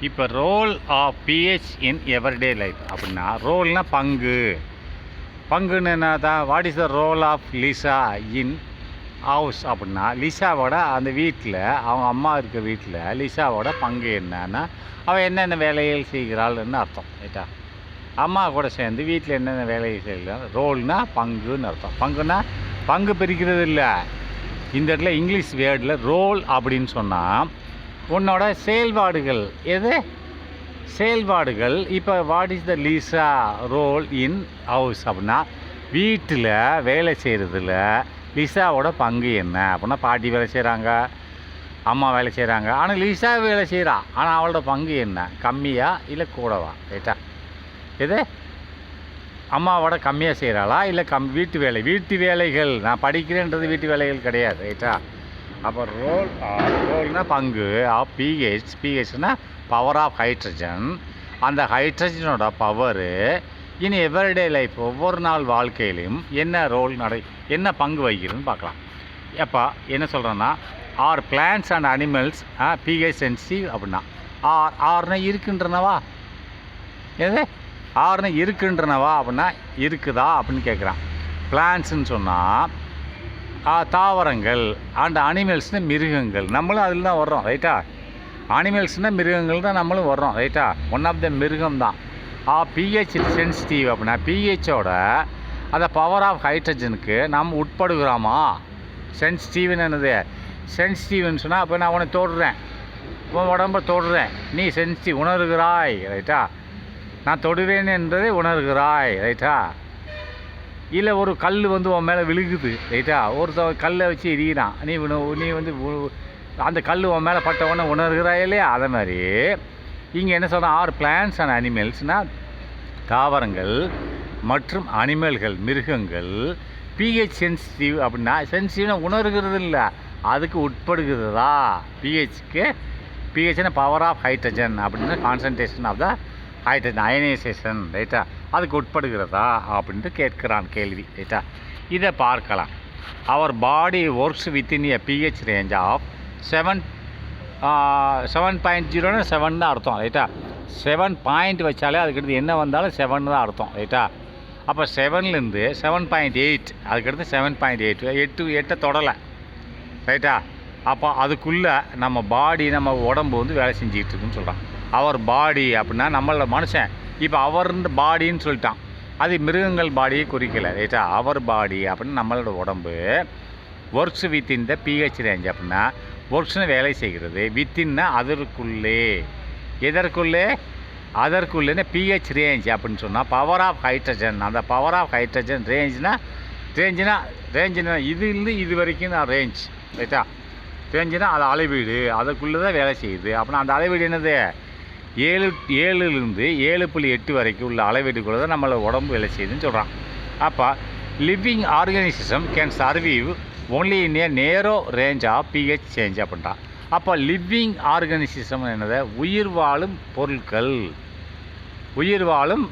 இப்போ role of pH in everyday life அப்படின்னா ரோல்னால் பங்கு. பங்குன்னு என்ன தான்? What is the role of Lisa in house அப்படின்னா லிசாவோட அந்த வீட்டில், அவங்க அம்மா இருக்க வீட்டில் லிசாவோட பங்கு என்னன்னா அவள் என்னென்ன வேலைகள் செய்கிறாள்னு அர்த்தம். ரைட்டா? அம்மா கூட சேர்ந்து வீட்டில் என்னென்ன வேலைகள் செய்கிறாள். ரோல்னால் பங்குன்னு அர்த்தம். பங்குன்னா பங்கு பிரிக்கிறது இல்லை. இந்த இடத்துல இங்கிலீஷ் வேர்டில் ரோல் அப்படின்னு சொன்னால் உன்னோட செயல்பாடுகள். எது செயல்பாடுகள்? இப்போ what is the Lisa role in house அப்படின்னா வீட்டில் வேலை செய்கிறதுல லிசாவோட பங்கு என்ன அப்படின்னா பாட்டி வேலை செய்கிறாங்க, அம்மா வேலை செய்கிறாங்க, ஆனால் லிசா வேலை செய்கிறா. ஆனால் அவளோட பங்கு என்ன? கம்மியா இல்லை கூடவா? ரைட்டா? எது அம்மாவோட கம்மியாக செய்கிறாளா இல்லை வீட்டு வேலைகள் நான் படிக்கிறேன்றது வீட்டு வேலைகள் கிடையாது. ரைட்டா? அப்போ ரோல்னால் பங்கு ஆஃப் பிஹெச்னா பவர் ஆஃப் ஹைட்ரஜன். அந்த ஹைட்ரஜனோட பவரு இனி எவரிடே லைஃப் ஒவ்வொரு நாள் வாழ்க்கையிலும் என்ன பங்கு வகிக்கிறதுன்னு பார்க்கலாம். எப்போ என்ன சொல்கிறேன்னா are plants and animals pH sensitive அப்படின்னா ஆறுனா இருக்கின்றனவா? எது ஆறுனா இருக்கின்றனவா அப்படின்னா இருக்குதா அப்படின்னு கேட்குறான். பிளான்ஸ்ன்னு சொன்னால் தாவரங்கள், அண்ட் அனிமல்ஸ்னால் மிருகங்கள். நம்மளும் அதில் தான் வர்றோம். ரைட்டா? அனிமல்ஸ்னால் மிருகங்கள் தான் நம்மளும் வர்றோம். ரைட்டா? ஒன் ஆஃப் த மிருகம் தான். பிஹெச் சென்சிட்டிவ் அப்படின்னா பிஹெச்சோட அந்த பவர் ஆஃப் ஹைட்ரஜனுக்கு நாம் உட்படுகிறோமா? சென்சிட்டிவ்னு என்னது? சென்சிட்டிவ்னு சொன்னால் அப்போ நான் உன்னை தொடுறேன், உன் உடம்பை தொடுறேன், நீ சென்சிட்டிவ் உணர்கிறாய். ரைட்டா? நான் தொடுவேன் என்பதை உணர்கிறாய். ரைட்டா? இல்லை ஒரு கல் வந்து உன் மேலே விழுகுது. ரைட்டா? ஒருத்தன் கல்லை வச்சு எரியிறான், நீ வந்து அந்த கல் உன் மேலே பட்டவொன்னே உணர்கிறாய் இல்லையா? அதே மாதிரி இங்கே என்ன சொல்கிறேன்? ஆர் பிளான்ஸ் அண்ட் அனிமல்ஸ்னால் தாவரங்கள் மற்றும் அனிமல்கள் மிருகங்கள். பிஹெச் சென்சிட்டிவ் அப்படின்னா சென்சிட்டிவ்னா உணர்கிறது இல்லை, அதுக்கு உட்படுகிறதா? பிஹெச்னா பவர் ஆஃப் ஹைட்ரஜன் அப்படின்னா concentration of the hydrogen ionisation. ரைட்டா? அதுக்கு உட்படுகிறதா அப்படின்ட்டு கேட்குறான் கேள்வி. ரைட்டா? இதை பார்க்கலாம். அவர் body works within a pH range of 7.0ன்னு 7 தான் அர்த்தம். ரைட்டா? 7 பாயிண்ட் வச்சாலே அதுக்கடுத்து என்ன வந்தாலும் 7 தான் அர்த்தம். ரைட்டா? அப்போ 7லேருந்து 7.8 அதுக்கடுத்து 7.8 8 தொடலை. ரைட்டா? அப்போ அதுக்குள்ளே நம்ம பாடி நம்ம உடம்பு வந்து வேலை செஞ்சுக்கிட்டு இருக்குன்னு சொல்கிறான். அவர் பாடி அப்படின்னா நம்மளோட மனுஷன். இப்போ அவர் பாடின்னு சொல்லிட்டான், அது மிருகங்கள் பாடியை குறிக்கலை. ரைட்டா? அவர் பாடி அப்படின்னு நம்மளோட உடம்பு works within the pH range அப்படின்னா ஒர்க்ஸ்னு வேலை செய்கிறது. வித்தின்னா அதற்குள்ளே. எதற்குள்ளே? அதற்குள்ளேன்னு பிஹெச் ரேஞ்ச் அப்படின்னு சொன்னால் பவர் ஆஃப் ஹைட்ரஜன். அந்த பவர் ஆஃப் ஹைட்ரஜன் ரேஞ்சுனா இதுலேருந்து இது வரைக்கும் நான் ரேஞ்ச். ரைட்டா? ரேஞ்சுனா அது அளவீடு, அதுக்குள்ளே தான் வேலை செய்யுது. அப்படின்னா அந்த அளவீடு என்னது? 7லேருந்து 7.8 வரைக்கும் உள்ள அளவீடுக்குள்ளே தான் நம்மளை உடம்பு வேலை செய்யுதுன்னு சொல்கிறான். அப்போ living organisation can survive only in a narrow range of pH change அப்படின்றான். அப்போ லிவிங் ஆர்கனைசேஷன் என்னது? உயிர் வாழும் பொருட்கள், உயிர் வாழும்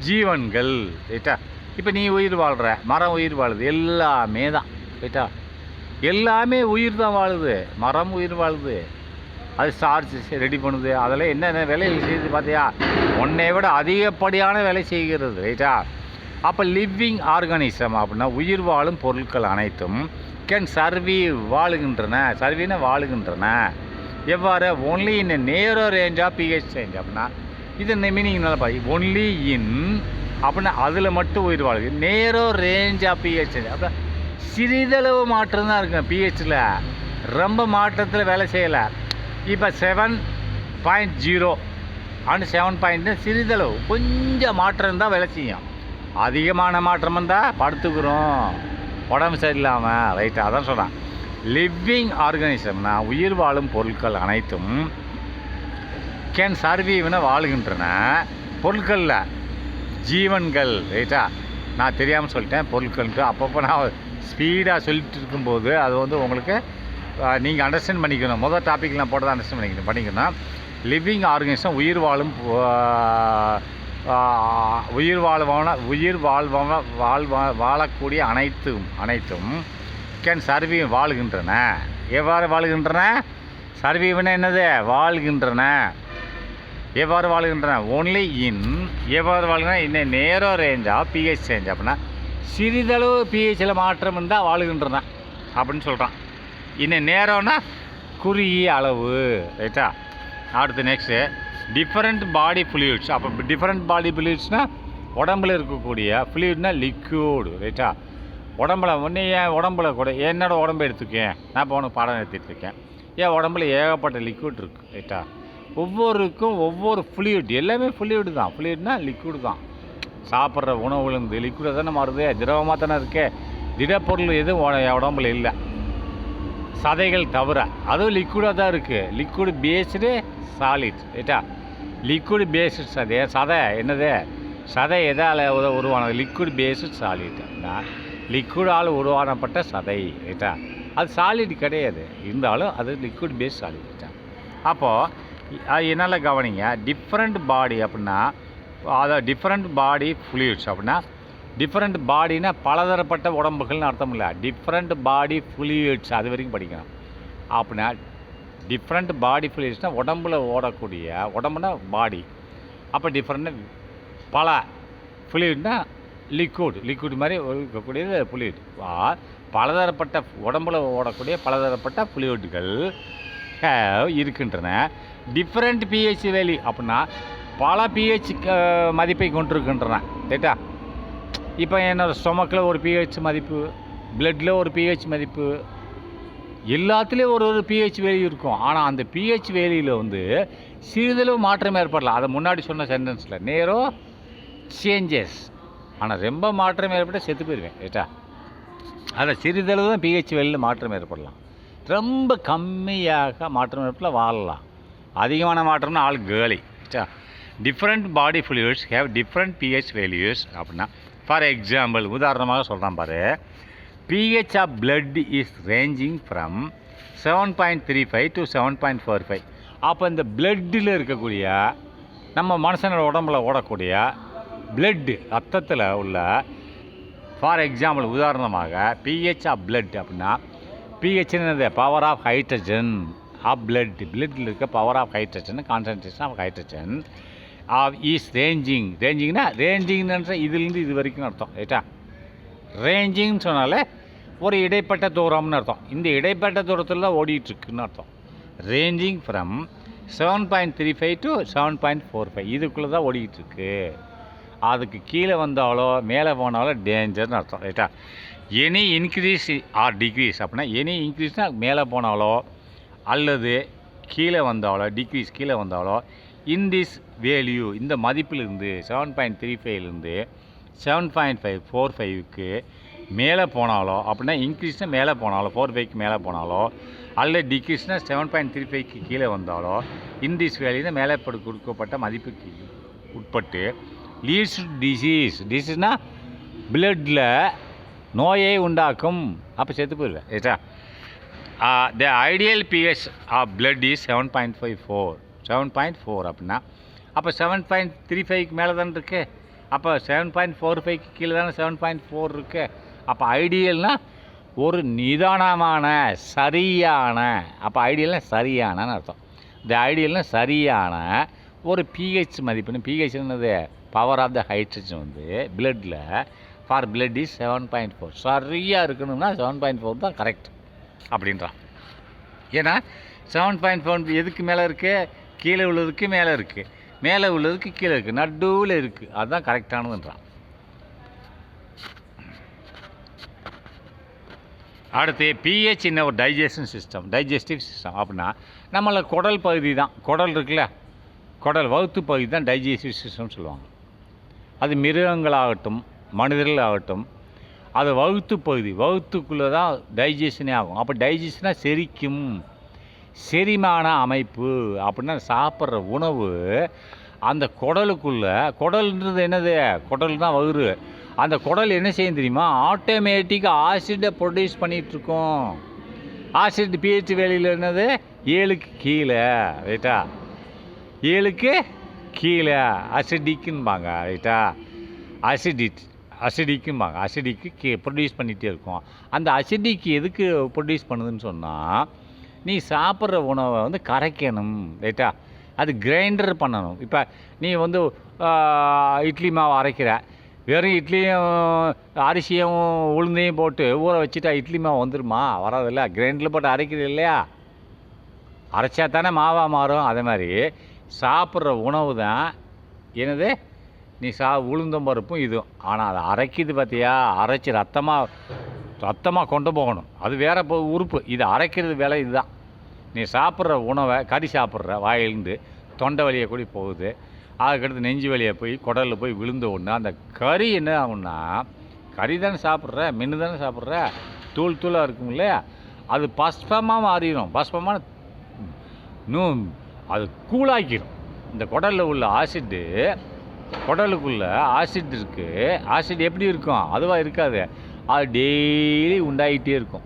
ஜீவன்கள். ரைட்டா? இப்போ நீ உயிர் வாழ்கிற, மரம் உயிர் வாழுது, எல்லாமே தான். ரைட்டா? எல்லாமே உயிர் தான் வாழுது. மரம் உயிர் வாழுது, அது ஸ்டார்ச் ரெடி பண்ணுது, அதெல்லாம் என்னென்ன வேலைகள் செய்யுது பார்த்தியா? ஒன்றை விட அதிகப்படியான வேலை செய்கிறது. ரைட்டா? அப்போ லிவிங் ஆர்கானிசம் அப்படின்னா உயிர் வாழும் பொருட்கள் அனைத்தும் கேன் சர்வீவ் வாழுகின்றன. சர்வீனா வாழுகின்றன. எவ்வாறு? ஒன்லி இன் நேரோ ரேஞ்ச் ஆஃப் பிஹெச் சேஞ்ச் அப்படின்னா இது மீனிங் நல்லா பாரு. ஒன்லி இன் அப்படின்னா அதில் மட்டும் உயிர் வாழுது. நேரோ ரேஞ்ச் ஆஃப் பிஹெச் சேஞ்ச் அப்படின்னா சிறிதளவு மாற்றம் தான் இருக்குங்க பிஹெச்சில், ரொம்ப மாற்றத்தில் வேலை செய்யலை. இப்போ 7.0 அண்ட் 7 சிறிதளவு கொஞ்சம் மாற்றம் தான் வேலை செய்யும். அதிகமான மாற்றம் வந்தால் படுத்துக்கிறோம், உடம்பு சரியில்லாமல். ரைட்டு? அதான் சொல்கிறான். லிவிங் ஆர்கனிசம்னா உயிர் வாழும் பொருட்கள் அனைத்தும் கேன் சர்வீவ்னு வாழுகின்றன. பொருட்களில் ஜீவன்கள். ரைட்டா? நான் தெரியாமல் சொல்லிட்டேன் பொருட்களுக்கு. அப்பப்போ நான் ஸ்பீடாக சொல்லிட்டு இருக்கும்போது அது வந்து உங்களுக்கு நீங்கள் அண்டர்ஸ்டாண்ட் பண்ணிக்கணும். முதல் டாபிக் நான் போட்டதை அண்டர்ஸ்டாண்ட் பண்ணிக்கணும். லிவிங் ஆர்கனிசம் உயிர் வாழக்கூடிய அனைத்தும் கேன் சர்வீவ் வாழுகின்றன. எவ்வாறு வாழுகின்றன? சர்வைவ்னா என்னது? வாழ்கின்றன. எவ்வாறு வாழ்கின்றன? ஒன்லி இன் எவ்வாறு வாழ்கின்றன? இன்னும் நேரோ ரேஞ்ச் ஆஃப் பிஹெச் சேஞ்ச். அப்படின்னா சிறிதளவு பிஹெச்சில் மாற்றம் இருந்தால் வாழ்கின்றன அப்படின்னு சொல்கிறான். இன்னும் நேரோன்னா குறுகிய அளவு. ரைட்டா? அடுத்து நெக்ஸ்ட்டு டிஃப்ரெண்ட் பாடி ஃப்ளூயிட்ஸ். அப்போ டிஃப்ரெண்ட் பாடி ஃப்ளூயிட்ஸ்னால் உடம்புல இருக்கக்கூடிய ஃப்ளூயிட்னா லிக்யூடு. ரைட்டா? உடம்புல ஒன்று என் உடம்புல கூட என்னோடய உடம்பு எடுத்துக்கேன். நான் இப்போ உனக்கு பாடம் எடுத்துகிட்ருக்கேன். என் உடம்புல ஏகப்பட்ட லிக்விட் இருக்குது. ரைட்டா? ஒவ்வொருக்கும் ஒவ்வொரு ஃப்ளூயிட், எல்லாமே ஃப்ளூயிடு தான். ஃப்ளூயிட்னா லிக்விடு தான். சாப்பிட்ற உணவுலேருந்து லிக்விடாக தானே மாறுது, திரவமாக தானே இருக்கே. திடப்பொருள் எதுவும் என் உடம்புல இல்லை, சதைகள் தவிர. அதுவும் லிக்விடாக தான் இருக்குது. Liquid based solid. ரைட்டா? லிக்விட் பேஸ்டு சதை என்னது? சதை எதால் உருவானது? Liquid based solid. அப்படின்னா லிக்விடால் உருவானப்பட்ட சதை. ரைட்டா? அது சாலிட் கிடையாது, இருந்தாலும் அது லிக்விட் பேஸ்ட் சாலிட். ரைட்டா? அப்போது அது என்னால் கவனிங்க. டிஃப்ரெண்ட் பாடி அப்படின்னா அதாவது டிஃப்ரெண்ட் பாடி ஃப்ளூயிட்ஸ். அப்படின்னா டிஃப்ரெண்ட் பாடினா பலதரப்பட்ட உடம்புகள்னு அர்த்தம் இல்லை. டிஃப்ரெண்ட் பாடி ஃப்ளூயிட்ஸ் அது வரைக்கும் படிக்கணும். அப்படின்னா டிஃப்ரெண்ட் பாடி ஃப்ளூயிட்ஸ்னால் உடம்புல ஓடக்கூடிய, உடம்புனா பாடி. அப்போ டிஃப்ரெண்ட்னா பல, ஃப்ளூயிட்னா லிக்விட் மாதிரி இருக்கக்கூடியது ஃப்ளூயிட். பலதரப்பட்ட உடம்புல ஓடக்கூடிய பலதரப்பட்ட ஃப்ளூயிட்கள் இருக்கின்றன. டிஃப்ரெண்ட் பிஹெச் வேல்யூ அப்படின்னா பல பிஹெச் மதிப்பை கொண்டிருக்கின்றன. ரைட்டா? இப்போ என்னோடய ஸ்டொமக்கில் ஒரு பிஹெச் மதிப்பு, பிளட்டில் ஒரு பிஹெச் மதிப்பு, எல்லாத்துலேயும் ஒரு பிஹெச் வேல்யூ இருக்கும். ஆனால் அந்த பிஹெச் வேல்யூவில் சிறிதளவு மாற்றம் ஏற்படலாம். அதை முன்னாடி சொன்ன சென்டென்ஸில் நேரோ சேஞ்சஸ். ஆனால் ரொம்ப மாற்றம் ஏற்பட்டால் செத்து போயிடுவேன். ரைட்டா? அதில் சிறிதளவு தான் பிஹெச் வேல்யூவில் மாற்றம் ஏற்படலாம். ரொம்ப கம்மியாக மாற்றம் ஏற்படலாம், வாழலாம். அதிகமான மாற்றம்னா ஆள் கேர்லி. ரைட்டா? Different body fluids have different pH values. அப்படின்னா ஃபார் எக்ஸாம்பிள் உதாரணமாக சொல்கிறான் பாரு. pH of blood is ranging from 7.35 to 7.45. அப்போ இந்த பிளட்டில் இருக்கக்கூடிய நம்ம மனுஷனோட உடம்புல ஓடக்கூடிய பிளட்டு, ரத்தத்தில் உள்ள ஃபார் எக்ஸாம்பிள் உதாரணமாக pH ஆஃப் blood அப்படின்னா pHன்றது பவர் ஆஃப் ஹைட்ரஜன் ஆஃப் பிளட்டில் இருக்க power of hydrogen, concentration of hydrogen is ரேஞ்சிங்னா ரேஞ்சிங்ன்ற இதுலேருந்து இது வரைக்கும் அர்த்தம். ரைட்டா? ரேஞ்சிங்னு சொன்னாலே ஒரு இடைப்பட்ட தூரம்னு அர்த்தம். இந்த இடைப்பட்ட தூரத்தில் தான் ஓடிட்டுருக்குன்னு அர்த்தம். ரேஞ்சிங் ஃப்ரம் 7.35 to 7.45 இதுக்குள்ளே தான் ஓடிக்கிட்டுருக்கு. அதுக்கு கீழே வந்தாலோ மேலே போனாலோ டேஞ்சர்னு அர்த்தம். ரைட்டா? எனி இன்க்ரீஸ் ஆர் டிக்ரீஸ் அப்படின்னா எனி இன்க்ரீஸ்னால் மேலே போனாலோ அல்லது கீழே வந்தாலோ, டிக்ரீஸ் கீழே வந்தாலோ, இன் திஸ் வேல்யூ இந்த மதிப்பிலிருந்து 7.35லேருந்து 7.45க்கு மேலே போனாலோ, அப்படின்னா இன்க்ரீஸ்னால் மேலே போனாலோ 45க்கு மேலே போனாலோ, அல்லது டிக்ரீஸ்னால் 7.35க்கு கீழே வந்தாலோ, இன் திஸ் வேல்யூனா மேலே கொடுக்கப்பட்ட மதிப்புக்கு உட்பட்டு லீட்ஸ் டிசீஸ்னால் பிளட்டில் நோயை உண்டாக்கும். அப்போ செத்து போயிடுவேன். ரைட்டா? The ideal pH of blood is 7.4 அப்படின்னா அப்போ 7.35க்கு மேலே தானே இருக்குது. அப்போ 7.45க்கு கீழே தானே 7.4 இருக்குது. அப்போ ஐடியல்னால் ஒரு நிதானமான சரியான, அப்போ ஐடியல்னால் சரியானன்னு அர்த்தம். இந்த ஐடியல்னால் சரியான ஒரு பிஹெச் மதிப்புன்னு. பிஹெச் என்னது? பவர் ஆஃப் த ஹைட்ரஜன் பிளட்டில் ஃபார் பிளட் இஸ் 7.4. சரியாக இருக்கணும்னா 7.4 தான் கரெக்ட் அப்படின்றான். ஏன்னா 7.4 எதுக்கு மேலே இருக்குது? கீழே உள்ளதுக்கு மேலே இருக்குது, மேலே உள்ளதுக்கு கீழே இருக்குது, நடுவில் இருக்குது. அதுதான் கரெக்டானதுன்றான். அடுத்து பிஹெச் இன்ன ஒரு டைஜஸ்டிவ் சிஸ்டம் அப்படின்னா நம்மளை குடல் பகுதி தான். குடல் இருக்குல்ல, குடல் வகுத்து பகுதி தான் டைஜஸ்டிவ் சிஸ்டம்னு சொல்லுவாங்க. அது மிருகங்களாகட்டும் மனிதர்களாகட்டும், அது வகுத்து பகுதி, வகுத்துக்குள்ளே தான் டைஜஷனே ஆகும். அப்போ டைஜஷனாக செரிக்கும், செரிமான அமைப்பு அப்படின்னா சாப்பிட்ற உணவு அந்த குடலுக்குள்ளே. குடல்ன்றது என்னது? குடல் தான் வயிறு. அந்த குடல் என்ன செய்யும் தெரியுமா? ஆட்டோமேட்டிக்காக ஆசிடை ப்ரொடியூஸ் பண்ணிகிட்ருக்கோம். ஆசிட் பிஹெச் வேலையில் என்னது? 7க்கு கீழே. ரைட்டா? 7க்கு கீழே அசிடிக்குன்பாங்க. ரைட்டா? அசிடிக்கும்பாங்க. அசிடிக்கு ப்ரொடியூஸ் பண்ணிகிட்டே இருக்கும். அந்த அசிடிக்கு எதுக்கு ப்ரொடியூஸ் பண்ணுதுன்னு சொன்னால் நீ சாப்பிட்ற உணவை வந்து கரைக்கணும், ரைட்டா? அது கிரைண்டர் பண்ணணும். இப்போ நீ வந்து இட்லி மாவு அரைக்கிற, வெறும் இட்லியும் அரிசியும் உளுந்தையும் போட்டு ஊற வச்சுட்டா இட்லி மாவு வந்துடுமா? வராதில்ல. கிரைண்டரில் போட்டு அரைக்கிறது இல்லையா? அரைச்சா தானே மாவாக மாறும். அதே மாதிரி சாப்பிட்ற உணவு தான் என்னது, நீ உளுந்தம் பருப்பும் இதுவும். ஆனால் அதை அரைக்கிது பார்த்தியா? அரைச்சி ரத்தமாக கொண்டு போகணும். அது வேறு உறுப்பு. இது அரைக்கிறது வேலை இதுதான். நீ சாப்பிட்ற உணவை கறி சாப்பிட்ற வாயிலிருந்து தொண்டை வழியை கூடி போகுது, அதுக்கடுத்து நெஞ்சு வழியை போய் குடலில் போய் விழுந்த ஒன்று. அந்த கறி என்ன ஆகும்னா, கறி தானே சாப்பிட்ற, மென்று தானே சாப்பிட்ற, தூள் தூளாக இருக்கும் இல்லையா? அது பஸ்பமாக மாறிடும். பஸ்பமான அது கூழாக்கிடும். இந்த குடலில் உள்ள ஆசிட்டு, குடலுக்குள்ளே ஆசிட் இருக்குது. ஆசிட் எப்படி இருக்கும்? அதுவாக இருக்காது. அது டெய்லி உண்டாகிட்டே இருக்கும்.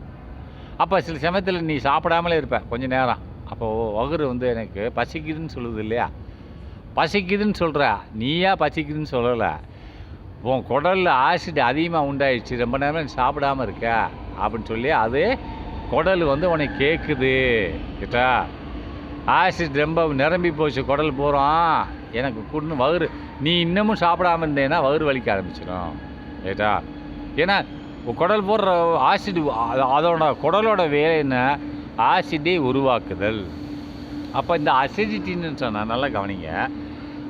அப்போ சில சமயத்தில் நீ சாப்பிடாமலே இருப்ப கொஞ்சம் நேரம். அப்போது வகுறு வந்து எனக்கு பசிக்குதுன்னு சொல்லுது இல்லையா? பசிக்குதுன்னு சொல்கிற, நீயா பசிக்குதுன்னு சொல்லலை. உன் குடலில் ஆசிட் அதிகமாக உண்டாயிடுச்சு, ரொம்ப நேரம் நீ சாப்பிடாமல் இருக்க அப்படின்னு சொல்லி அது குடல் வந்து உனக்கு கேட்குது. கேட்டா ஆசிட் ரொம்ப நிரம்பி போச்சு குடல் போகிறோம், எனக்கு குடுன்னு வகுறு. நீ இன்னமும் சாப்பிடாமல் இருந்தேன்னா வகுறு வலிக்க ஆரம்பிச்சிடும். ரைட்டா? ஏன்னா குடல் போடுற ஆசிட், அதோட குடலோட வேலை என்ன? ஆசிட்டை உருவாக்குதல். அப்போ இந்த அசிடிட்டின்னு சொன்னால் நல்லா கவனிங்க.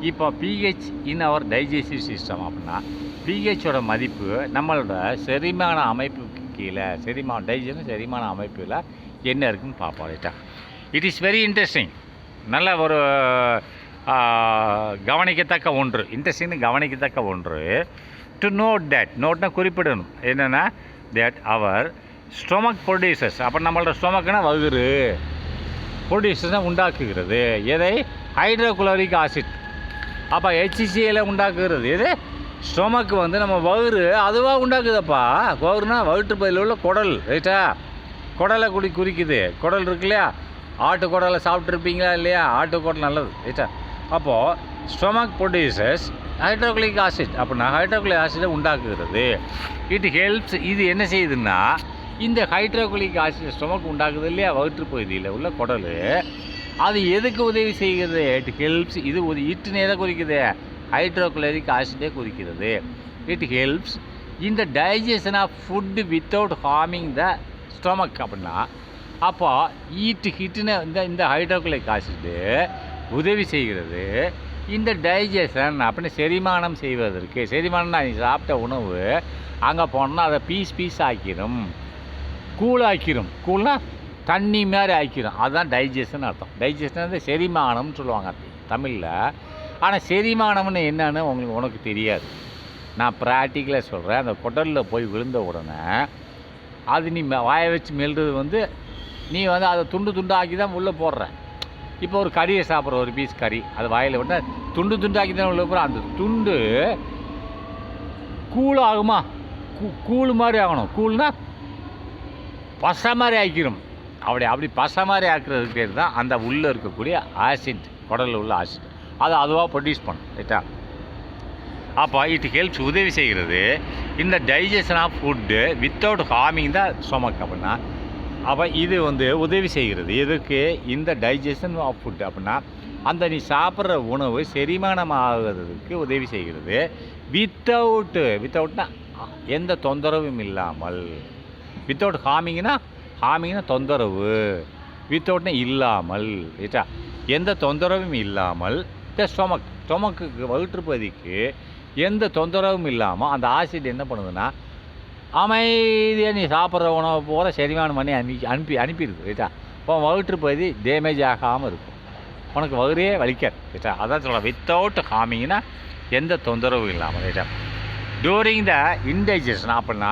இப்போ பிஹெச் இன் அவர் டைஜஸ்டிவ் சிஸ்டம் அப்படின்னா பிஹெச்சோட மதிப்பு நம்மளோட செரிமான அமைப்புக்கு கீழே, செரிமான அமைப்பில் என்ன இருக்குதுன்னு பார்ப்போம். ரைட்டா? It is very interesting. நல்ல ஒரு கவனிக்கத்தக்க ஒன்று. இன்ட்ரெஸ்டிங்னு கவனிக்கத்தக்க ஒன்று. டு நோட் தட், நோட்னா குறிப்பிடணும். என்னென்னா தட் அவர் ஸ்டொமக் ப்ரொடியூசர்ஸ். அப்போ நம்மளோட ஸ்டொமக்குனா வகுறு, ப்ரொடியூசர்ஸாக உண்டாக்குகிறது எதை? Hydrochloric acid. அப்போ HCl உண்டாக்குகிறது எது? ஸ்டொமக்கு வந்து நம்ம வகுறு அதுவாக உண்டாக்குதப்பா. வகுறுனா வயிற்று பகுதியில் உள்ள குடல். ரைட்டா? குடலை குறிக்குது. குடல் இருக்கு இல்லையா? ஆட்டு குடலை சாப்பிட்ருப்பீங்களா இல்லையா? ஆட்டு குடல் நல்லது. ரைட்டா? அப்போது ஸ்டொமக் ப்ரொடியூசர்ஸ் ஹைட்ரோக்ளிக் ஆசிட். அப்படின்னா ஹைட்ரோக்ளிக் ஆசிடை உண்டாக்குகிறது. It helps. இது என்ன செய்யுதுன்னா, இந்த ஹைட்ரோக்ளிக் ஆசிட் ஸ்டொமக் உண்டாக்குது இல்லையா வயிற்று பகுதியில் உள்ள குடல், அது எதுக்கு உதவி செய்கிறது? It helps. இது இட்டுன்னு எதை குறிக்குது? ஹைட்ரோக்ளோரிக் ஆசிட்டை குறிக்கிறது. It helps in the digestion of food without harming the stomach. அப்படின்னா அப்போ ஹிட்டுன்னு இந்த ஹைட்ரோக்ளிக் ஆசிட்டு உதவி செய்கிறது இந்த டைஜஷன் அப்படின்னு செரிமானம் செய்வதற்கு. செரிமானம்னா நீ சாப்பிட்ட உணவு அங்கே போனோம்னா அதை பீஸ் ஆக்கிடும், கூழாக்கிடும். கூழ்னா தண்ணி மாதிரி ஆக்கிடும். அதுதான் டைஜஷன் அர்த்தம். டைஜஷன் வந்து செரிமானம்னு சொல்லுவாங்க தமிழில். ஆனால் செரிமானம்னு என்னன்னு உனக்கு தெரியாது. நான் ப்ராக்டிக்கலாக சொல்கிறேன். அந்த குடலில் போய் விழுந்த உடனே அது நீ வாயை வச்சு மெல்றது வந்து நீ வந்து அதை துண்டு ஆக்கி தான் உள்ளே போடுற. இப்போ ஒரு கறியை சாப்பிட்ற, ஒரு பீஸ் கறி அது வாயில் விட்டு துண்டு ஆக்கி தான் உள்ளே போகிற. அந்த துண்டு கூழாகுமா? கூழ் மாதிரி ஆகணும். கூழ்னா பசை மாதிரி ஆக்கிடும். அப்படி பசை மாதிரி ஆக்குறதுக்கு பேர் தான் அந்த உள்ளே இருக்கக்கூடிய ஆசிட், குடலில் உள்ள ஆசிட். அது அதுவாக ப்ரொடியூஸ் பண்ணும். ரைட்டா? அப்போ இட் ஹெல்ப்ஸ் உதவி செய்கிறது இந்த digestion of food without harming the stomach. அப்படின்னா அப்போ இது வந்து உதவி செய்கிறது எதுக்கு? இந்த டைஜஷன் ஆஃப் ஃபுட். அப்படின்னா அந்த நீ சாப்பிட்ற உணவு செரிமானமாகிறதுக்கு உதவி செய்கிறது. வித்தவுட்னா எந்த தொந்தரவும் இல்லாமல். வித்தவுட் ஹார்மிங்னா தொந்தரவு, வித்தவுட்னா இல்லாமல். ரைட்டா? எந்த தொந்தரவும் இல்லாமல் இந்த ஸ்டொமக்கு வயிற்றுப்பகுதிக்கு எந்த தொந்தரவும் இல்லாமல் அந்த ஆசிட் என்ன பண்ணுதுன்னா அமைதியாக நீ சாப்பிட்ற உணவை போகிற செரிமானம் பண்ணி அனுப்பிடுது. ரைட்டா? இப்போ வயிற்றுப்பகுதி டேமேஜ் ஆகாமல் இருக்கும், உனக்கு வயிறே வலிக்காது. ரைட்டா? அதான் சொல்கிறேன் வித்தவுட் ஹார்மிங்னா எந்த தொந்தரவும் இல்லாமல். ரைட்டா? During the indigestion. அப்படின்னா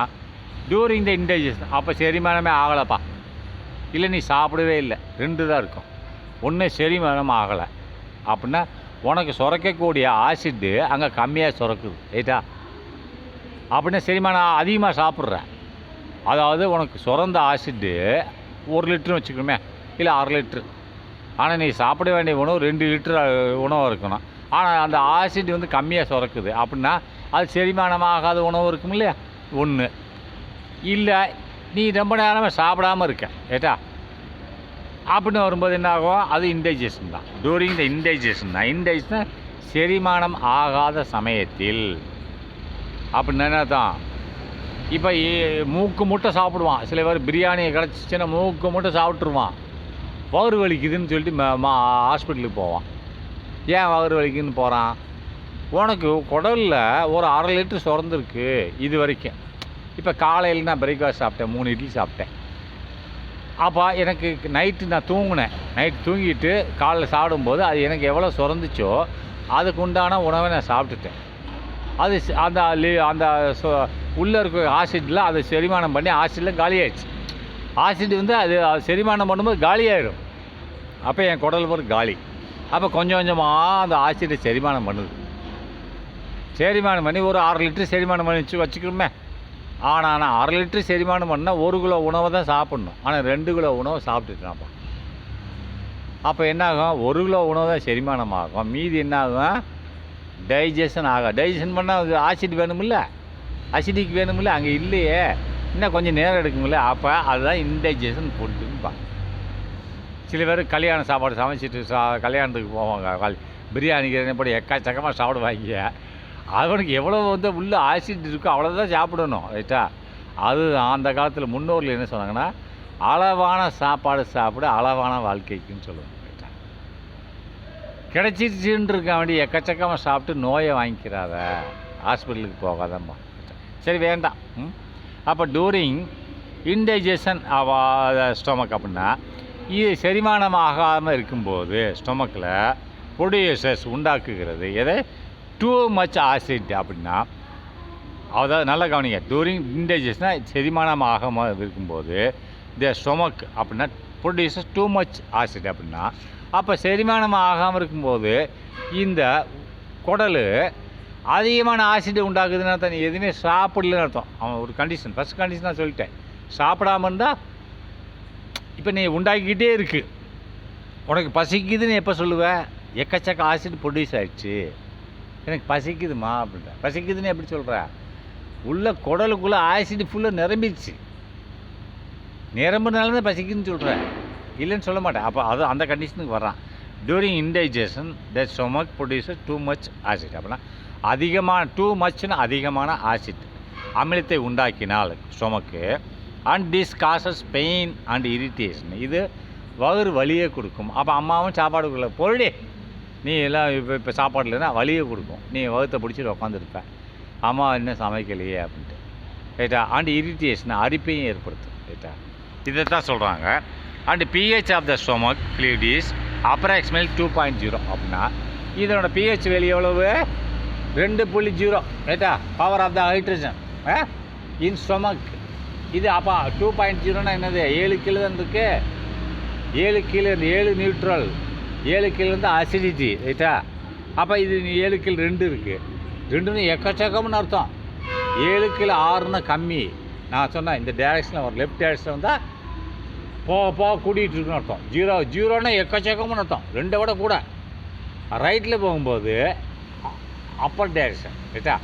டூரிங் த இன்டைஜஷன் அப்போ செரிமானமே ஆகலைப்பா, இல்லை நீ சாப்பிடவே இல்லை, ரெண்டு தான் இருக்கும். ஒன்று செரிமானம் ஆகலை அப்படின்னா உனக்கு சுரக்கக்கூடிய ஆசிட்டு அங்கே கம்மியாக சுரக்குது. ரைட்டா? அப்படின்னா செரிமானம் அதிகமாக சாப்பிட்ற, அதாவது உனக்கு சுரந்த ஆசிட்டு 1 லிட்டருன்னு வச்சுக்கணுமே, இல்லை 1/2 லிட்ரு. ஆனால் நீ சாப்பிட வேண்டிய உணவு 2 லிட்டர் உணவு இருக்கணும். ஆனால் அந்த ஆசிட் வந்து கம்மியாக சுரக்குது அப்படின்னா அது செரிமானமாகாத உணவு இருக்கும் இல்லையா? ஒன்று இல்லை நீ ரொம்ப நேரமாக சாப்பிடாமல் இருக்க. ரைட்டா? அப்படின்னு வரும்போது என்ன ஆகும், அது இன்டைஜஷன் தான். டூரிங் த இன்டைஜஷன் தான். இன்டைஜஷன் செரிமானம் ஆகாத சமயத்தில் அப்படின்னு என்ன தான். இப்போ மூக்கு முட்டை சாப்பிடுவான் சில பேர், பிரியாணியை கிடச்சிச்சின்னா மூக்கு முட்டை சாப்பிட்ருவான். வயிறு வலிக்குதுன்னு சொல்லிட்டு ஹாஸ்பிட்டலுக்கு போவான். ஏன் வயிறு வலிக்குதுன்னு போகிறான்? உனக்கு குடலில் ஒரு 1/2 லிட்டர் சுரந்துருக்கு இது வரைக்கும். இப்போ காலையில் நான் பிரேக்ஃபாஸ்ட் சாப்பிட்டேன், 3 இட்லி சாப்பிட்டேன். அப்போ எனக்கு நைட்டு நான் தூங்கினேன், நைட்டு தூங்கிட்டு காலைல சாப்பிடும்போது அது எனக்கு எவ்வளோ சுரந்துச்சோ அதுக்கு உண்டான உணவை நான் சாப்பிட்டுட்டேன். அது அந்த அந்த உள்ளே இருக்க ஆசிட்டில் அதை செரிமானம் பண்ணி ஆசிட்டில் காலியாகிடுச்சு. ஆசிட் வந்து அது செரிமானம் பண்ணும்போது காலியாகிடும். அப்போ என் குடல் ஒரு காலி. அப்போ கொஞ்சம் கொஞ்சமாக அந்த ஆசிட்டை செரிமானம் பண்ணுது. செரிமானம் பண்ணி ஒரு 1/2 லிட்டர் செரிமானம் பண்ணி வச்சுக்கிறோமே. ஆனால் நான் 1/2 லிட்டர் செரிமானம் பண்ணால் 1 கிலோ உணவை தான் சாப்பிட்ணும். ஆனால் 2 கிலோ உணவை சாப்பிட்டுட்டேன்ப்பா. அப்போ என்ன ஆகும், 1 கிலோ உணவு தான் செரிமானம் ஆகும். மீதி என்ன ஆகும், டைஜஷன் ஆகும். டைஜஷன் பண்ணால் ஆசிட் வேணுமில்ல, அசிடிக் வேணுமில்ல, அங்கே இல்லையே, இன்னும் கொஞ்சம் நேரம் எடுக்குமில்ல. அப்போ அதுதான் இன்டைஜஷன் ஃபுட்டுன்னு. சில பேர் கல்யாண சாப்பாடு சமைச்சிட்டு கல்யாணத்துக்கு போவாங்க, பிரியாணிக்கு போய் எக்கச்சக்கமாக சாப்பிடுவாங்க. அவனுக்கு எவ்வளோ வந்து உள்ள ஆசிட் இருக்கோ அவ்வளோதான் சாப்பிடணும், ரைட்டா? அது அந்த காலத்தில் முன்னோர்கள் என்ன சொன்னாங்கன்னா, அளவான சாப்பாடு சாப்பிட அளவான வாழ்க்கைக்குன்னு சொல்லுவாங்க, ரைட்டா? கிடைச்சிச்சுன்னு இருக்க வேண்டிய எக்கச்சக்கமாக சாப்பிட்டு நோயை வாங்கிக்கிறாத, ஹாஸ்பிட்டலுக்கு போகாதம்மா. சரி, வேண்டாம். அப்போ டூரிங் இன்டைஜஷன் ஸ்டொமக் அப்படின்னா இது செரிமானம் ஆகாமல் இருக்கும்போது ஸ்டொமக்கில் ப்ரொடியூசர்ஸ் உண்டாக்குகிறது எதை, டூ மச் ஆசிட் அப்படின்னா. அதாவது நல்லா கவனிங்க, டூரிங் இன்டைஜஷனாக செரிமானம் ஆகாமல் இருக்கும்போது த ஸ்டொமக் அப்படின்னா ப்ரொடியூசர்ஸ் டூ மச் ஆசிட் அப்படின்னா. அப்போ செரிமானம் ஆகாமல் இருக்கும்போது இந்த குடல் அதிகமான ஆசிட் உண்டாக்குதுன்னு அர்த்தம். நீ எதுவுமே சாப்பிடலன்னு அர்த்தம். அவன் ஒரு கண்டிஷன், ஃபஸ்ட் கண்டிஷன் நான் சொல்லிட்டேன். சாப்பிடாமல் இருந்தால் இப்போ நீ உண்டாக்கிக்கிட்டே இருக்குது, உனக்கு பசிக்குதுன்னு எப்போ சொல்லுவேன், எக்கச்சக்க ஆசிட் ப்ரொடியூஸ் ஆகிடுச்சு, எனக்கு பசிக்குதுமா அப்படின்ற. பசிக்குதுன்னு எப்படி சொல்கிற, உள்ள குடலுக்குள்ளே ஆசிட் ஃபுல்லாக நிரம்பிடுச்சு, நிரம்புனால தான் பசிக்குதுன்னு சொல்கிறேன், இல்லைன்னு சொல்ல மாட்டேன். அப்போ அது அந்த கண்டிஷனுக்கு வர்றான். During indigestion the stomach produces too much acid அப்படின்னா அதிகமான, டூ மச்னா அதிகமான ஆசிட் அமிலத்தை உண்டாக்கினால் stomach. And this causes pain and irritation, இது வயிறு வலியை கொடுக்கும். அப்போ அம்மாவும் சாப்பாடுக்குள்ளே பொருளே நீ எல்லாம் இப்போ சாப்பாடு இல்லைன்னா வலியை கொடுக்கும், நீ வகுத்தை பிடிச்சிட்டு உட்காந்துருப்பேன், அம்மா என்ன சமைக்கலையே அப்படின்ட்டு, ரைட்டா? அண்ட் இரிட்டேஷன் அரிப்பையும் ஏற்படுத்தும், ரைட்டா? இதை தான் சொல்கிறாங்க. And pH of the stomach fluid is approximately 2.0 அப்படின்னா இதனோட பிஹெச் வேல்யூ எவ்வளவு, 2.0, ரைட்டா? Power of the hydrogen in stomach. இது அப்போ 2.0னா என்னது, 7 கிலோ தான் இருக்குது, 7 கிலோ, 7 நியூட்ரல், 7 கிலோ அசிடிட்டி, ரைட்டா? அப்போ இது 7 கிலோ 2 இருக்குது, 2ன்னு எக்கச்சக்கம்னு அர்த்தம். 7 கிலோ 6ன்னா கம்மி. நான் சொன்னேன் இந்த டேரெக்ஷனில் ஒரு லெஃப்ட் டேரெக்ஷனில் வந்தால் போக கூட்டிகிட்டு இருக்குன்னு அர்த்தம். 0னா எக்கச்சக்கம்னு அர்த்தம், 2 விட கூட. ரைட்டில் போகும்போது அப்பர் டேரெக்ஷன், ரைட்டா?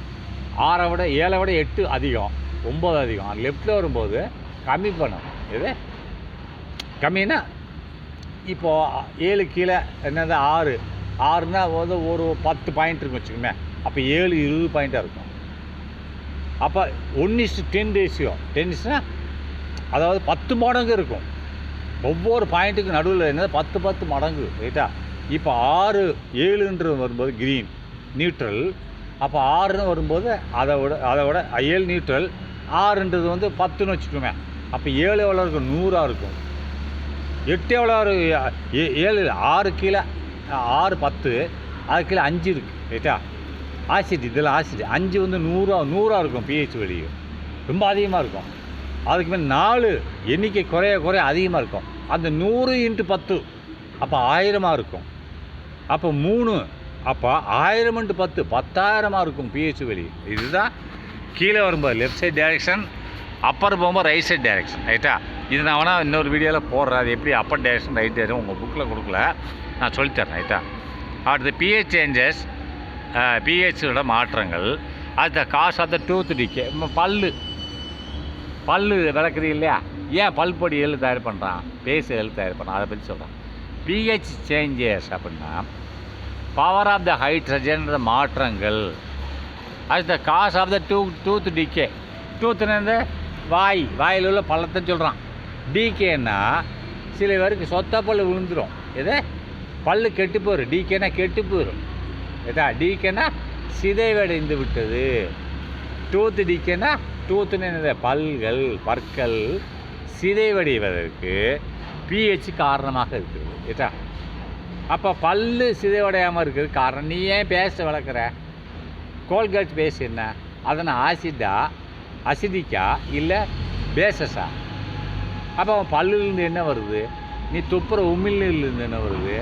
6 விட 7 விட 8 அதிகம், 9 அதிகம். லெஃப்ட்டில் வரும்போது கம்மி பண்ணும். இது கம்மின்னா இப்போது 7 கீழே என்னது 6னா வந்து ஒரு 10 பாயிண்ட் இருக்குன்னு வச்சுக்கோமே. அப்போ 7 20 பாயிண்ட்டாக இருக்கும். அப்போ 1:10 ரேஷியோ, 10 அதாவது 10 மடங்கு இருக்கும். ஒவ்வொரு பாயிண்ட்டுக்கு நடுவில் என்னது 10 மடங்கு, ரைட்டா? இப்போ 6 7ன்றது வரும்போது க்ரீன் நியூட்ரல். அப்போ 6ன்னு வரும்போது அதை விட 7 நியூட்ரல், 6ன்றது வந்து 10ன்னு வச்சுக்கோமே. அப்போ 7 எவ்வளோ இருக்கும், 100ஆக இருக்கும். 8 எவ்வளோ 7 6 கீழே 6 10, அது கீழே 5 இருக்குது, ரைட்டா? ஆசிட், இதில் ஆசிட் 5 வந்து 100ஆக இருக்கும். பிஹெச் வெளியே ரொம்ப அதிகமாக இருக்கும். அதுக்கு மேலே 4 எண்ணிக்கை குறைய அதிகமாக இருக்கும். அந்த 100 × 10 அப்போ 1000 இருக்கும். அப்போ 3 அப்போ 1000 × 10 10,000 இருக்கும் பிஹெச் வெளியே. இதுதான் கீழே வரும்போது லெஃப்ட் சைட் டைரெக்ஷன், அப்பர் போகும்போது ரைட் சைட் டைரெக்ஷன், ரைட்டா? இது நான் வேணால் இன்னொரு வீடியோவில் போடுறேன், அது எப்படி அப்பர் டைரெக்ஷன் ரைட் டைரெக்ஷன் உங்கள் புக்கில் கொடுக்கல, நான் சொல்லித்தரேன், ரைட்டா? அடுத்து பிஹெச் சேஞ்சஸ், பிஹெச்சோட மாற்றங்கள். அடுத்த காஸ் ஆஃப் த டூத் டிக்கே, பல்லு விளக்குது இல்லையா, ஏன் பல்பொடி எதில் தயார் பண்ணுறான், பேஸ்ட் எதில் தயார் பண்ணுறான், அதை பற்றி சொல்கிறான். பிஹெச் சேஞ்சஸ் அப்படின்னா பவர் ஆஃப் த ஹைட்ரஜன்ற மாற்றங்கள். அது the cause of the tooth decay. டூத்துன்னு வாயில் உள்ள பள்ளத்தை சொல்கிறான். டிகேன்னா சில பேருக்கு சொத்த பல் விழுந்துடும். எது பல் கெட்டு போயிடும். டிகேனா கெட்டு போயிடும். ஏதா டிகேனா சிதைவடைந்து விட்டது. டூத்து டிகேனா டூத்துன்னு என்னது, பல்கள் பற்கள் சிதைவடைவதற்கு பிஹெச் காரணமாக இருக்குது. ஏதா அப்போ பல் சிதைவடையாமல் இருக்கிறது காரணம். நீ ஏன் பேஸ்ட்டை வளர்க்குற? கோல்கேட் பேஸ்ட் என்ன, அதனை ஆசிட்டா அசிடிக்கா இல்லை பேசஸா? அப்போ அவன் பல்லுலேருந்து என்ன வருது? நீ துப்புற உமிழ்நீர்லேருந்து என்ன வருது?